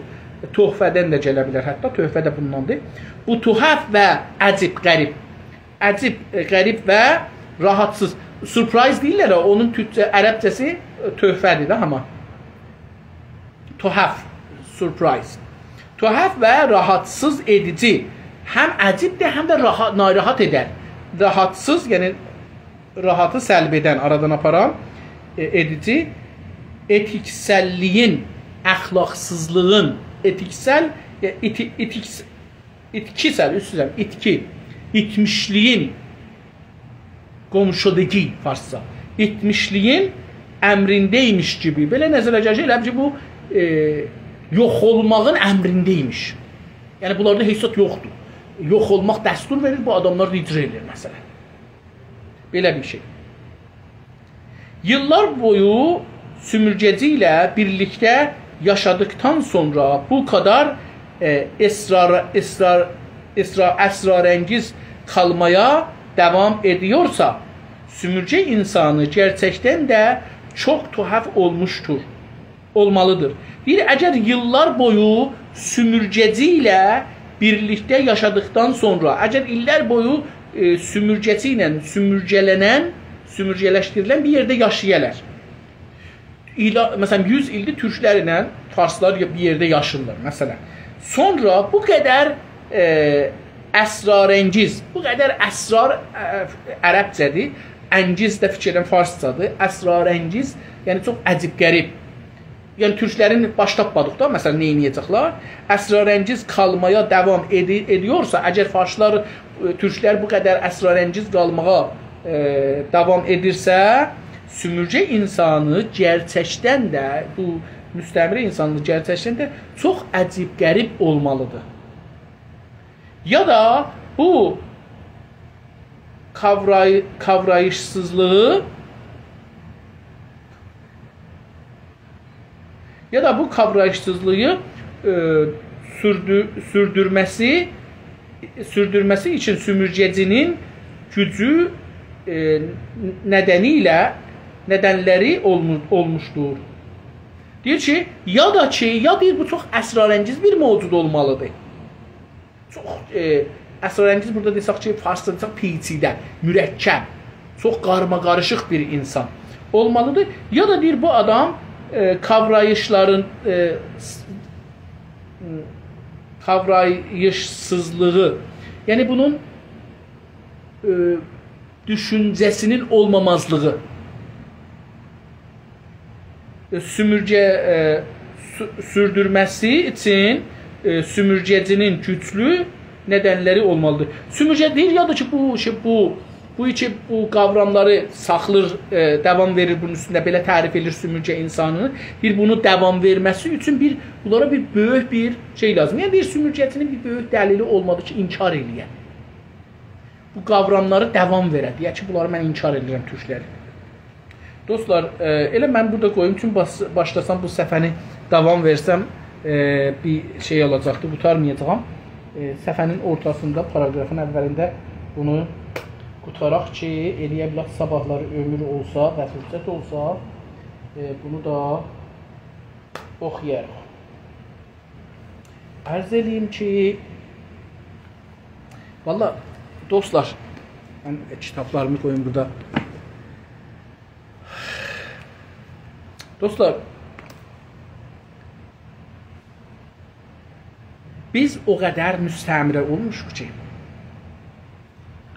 Töhfədən də gələ bilər, hətta töhfə də bundandır. Bu tuhaf və əcib, qərib və rahatsız. Surprise deyirlər, onun ərəbcəsi töhfədir də, amma. Tuhaf, surprise. Tuhaf və rahatsız edici. Həm əcibdir, həm də narahat edər. Rahatsız, yəni rahatı səlb edən, aradan aparan, edici, etiksəlliyin, əxlaqsızlığın, itmişliyin, qomşudaki farsça, itmişliyin əmrindəymiş gibi. Belə nəzərə gəlir, elə ki, bu yox olmağın əmrindəymiş. Yəni, bunlarda hesab yoxdur. Yox olmaq dəstur verir, bu adamlar icra edir, məsələn. Belə bir şey. Yıllar boyu sümürgəci ilə birlikdə yaşadıktan sonra bu kadar esrarengiz kalmaya devam ediyorsa, sümürcə insanı gerçekten de çok tuhaf olmalıdır. Eğer yıllar boyu sümürgəci ile birlikte yaşadıktan sonra, eğer iller boyu sümürgəci ilə sümürgələşdirilən bir yerde yaşayırlar. Mesela 100 ildir Türklərlə Farslar bir yerde yaşırlar mesela. Sonra bu kadar əsrarengiz, bu kadar əsrar ərəbcədir, əngiz də fikirdən farscadır, əsrarengiz, yəni çox əcib qərib. Yəni Türklərin baş tapmadıqda məsələn nə edəcəklər? Əsrarengiz qalmaya davam ediyorsa, əgər farslar, Türklər bu kadar əsrarengiz qalmağa davam edirsə, sümürcə insanı gerçəkdən də, bu müstəmirə insanı gerçəkdən də çox əcib qərib olmalıdır. Ya da bu kavrayışsızlığı sürdürmesi için sümürgecinin gücü nedenleri olmuştur. Deyir ki, ya deyir bu çox əsrarengiz bir mövcud olmalıdır. Çox əsrarengiz burada desək ki, farsda desək peçidə, mürəkkəb, çox qarma-qarışıq bir insan olmalıdır. Ya da deyir bu adam kavrayışsızlığı, yani bunun düşüncesinin olmamazlığı, sürdürmesi için sümürgecinin güçlü nedenleri olmalıdır. Sümürgə deyir ya da ki bu kavramları saxlır, devam verir bunun üstündə, belə tərif edir sümürgə insanını. Bir bunu devam verməsi üçün bunlara bir böyük bir şey lazım. Yəni bir sümürgəcinin bir böyük dəlili olmadı ki, inkar eləyər. Bu kavramları devam verər. Deyək ki, bunları mən inkar edirəm türkləri. Dostlar, elə mən burada qoyum ki, başlasam bu səfəni davam versəm bir şey olacaqdır, qutarmayacağam. Səfənin ortasında, paragrafın əvvəlində bunu qutaraq ki, eləyə bilək sabahları ömür olsa və fürsət olsa, bunu da oxuyarıq. Ərz eləyim ki, Valla dostlar, ben kitablarımı koyayım burada. Dostlar, biz o qədər müstəmirə olmuşuq ki,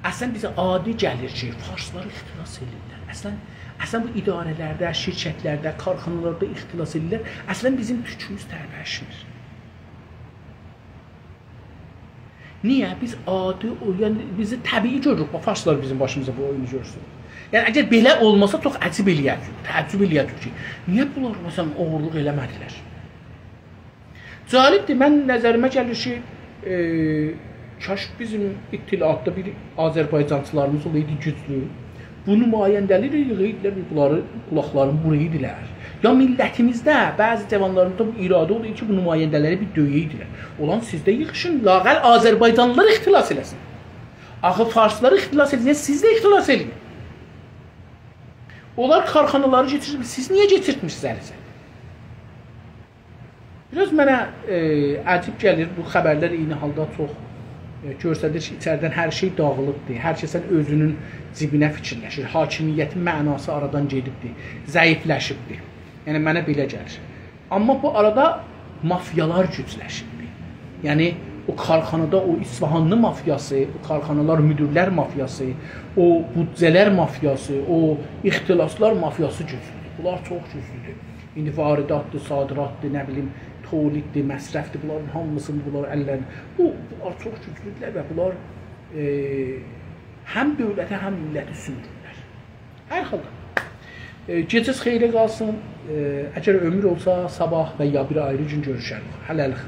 əslən bizə adi gəlir ki, farsları ixtilas edirlər. Əslən bu idarələrdə, şirkətlərdə, karxanalarda ixtilas edirlər. Əslən bizim tükümüz tərpəşmir. Niyə? Biz adi, yəni bizi təbii görürük. Farslar bizim başımıza bu oyunu görsün. Yəni əgər belə olmasa çox əcib eləyəcək, təəccüb eləyəcək ki, niyə bunlar məsələn oğurluq eləmədilər? Cəlibdir, mən nəzərimə gəlir ki, kaş bizim ittilaatda bir Azərbaycançılarımız olaydı güclü. Bu nümayəndələri yığıydilər, bunları qulaqlarını buraydılar. Ya millətimizdə bəzi cavanlarında bu iradə olur ki, bu nümayəndələri bir döyəydilər. Olan sizdə yığışın, lağəl Azərbaycanlılar ixtilas eləsin. Axı farsları ixtilas edin, siz də ixtilas edin. Onlar karxanaları getirmiş, siz niyə getirtmişsiniz əlinizə? Biraz mənə əcib gəlir, bu xəbərlər eyni halda çox göstərir ki, içəridən hər şey dağılıbdır, hər kəsən özünün cibinə fikirləşir, hakimiyyətin mənası aradan gedibdir, zəifləşibdir. Yəni, mənə belə gəlir. Amma bu arada mafyalar gücləşibdir. Yəni, o karxanada o İsfahanlı mafyası, o karxanalar müdürlər mafyası, o büdcələr mafyası, o ixtilaslar mafyası güclüdür. Bunlar çox güclüdür. İndi varidatdır, sadiratdır, nə bilim, toliddir, məsrəfdir, bunların hamısını bunlar əllərini. Bunlar çox güclüdürlər və bunlar həm dövlətə, həm milləti sümürürlər. Hər halda. Gecəz xeyrə qalsın. Əgər ömür olsa, sabah və ya bir ayrı gün görüşərik. Hələlik.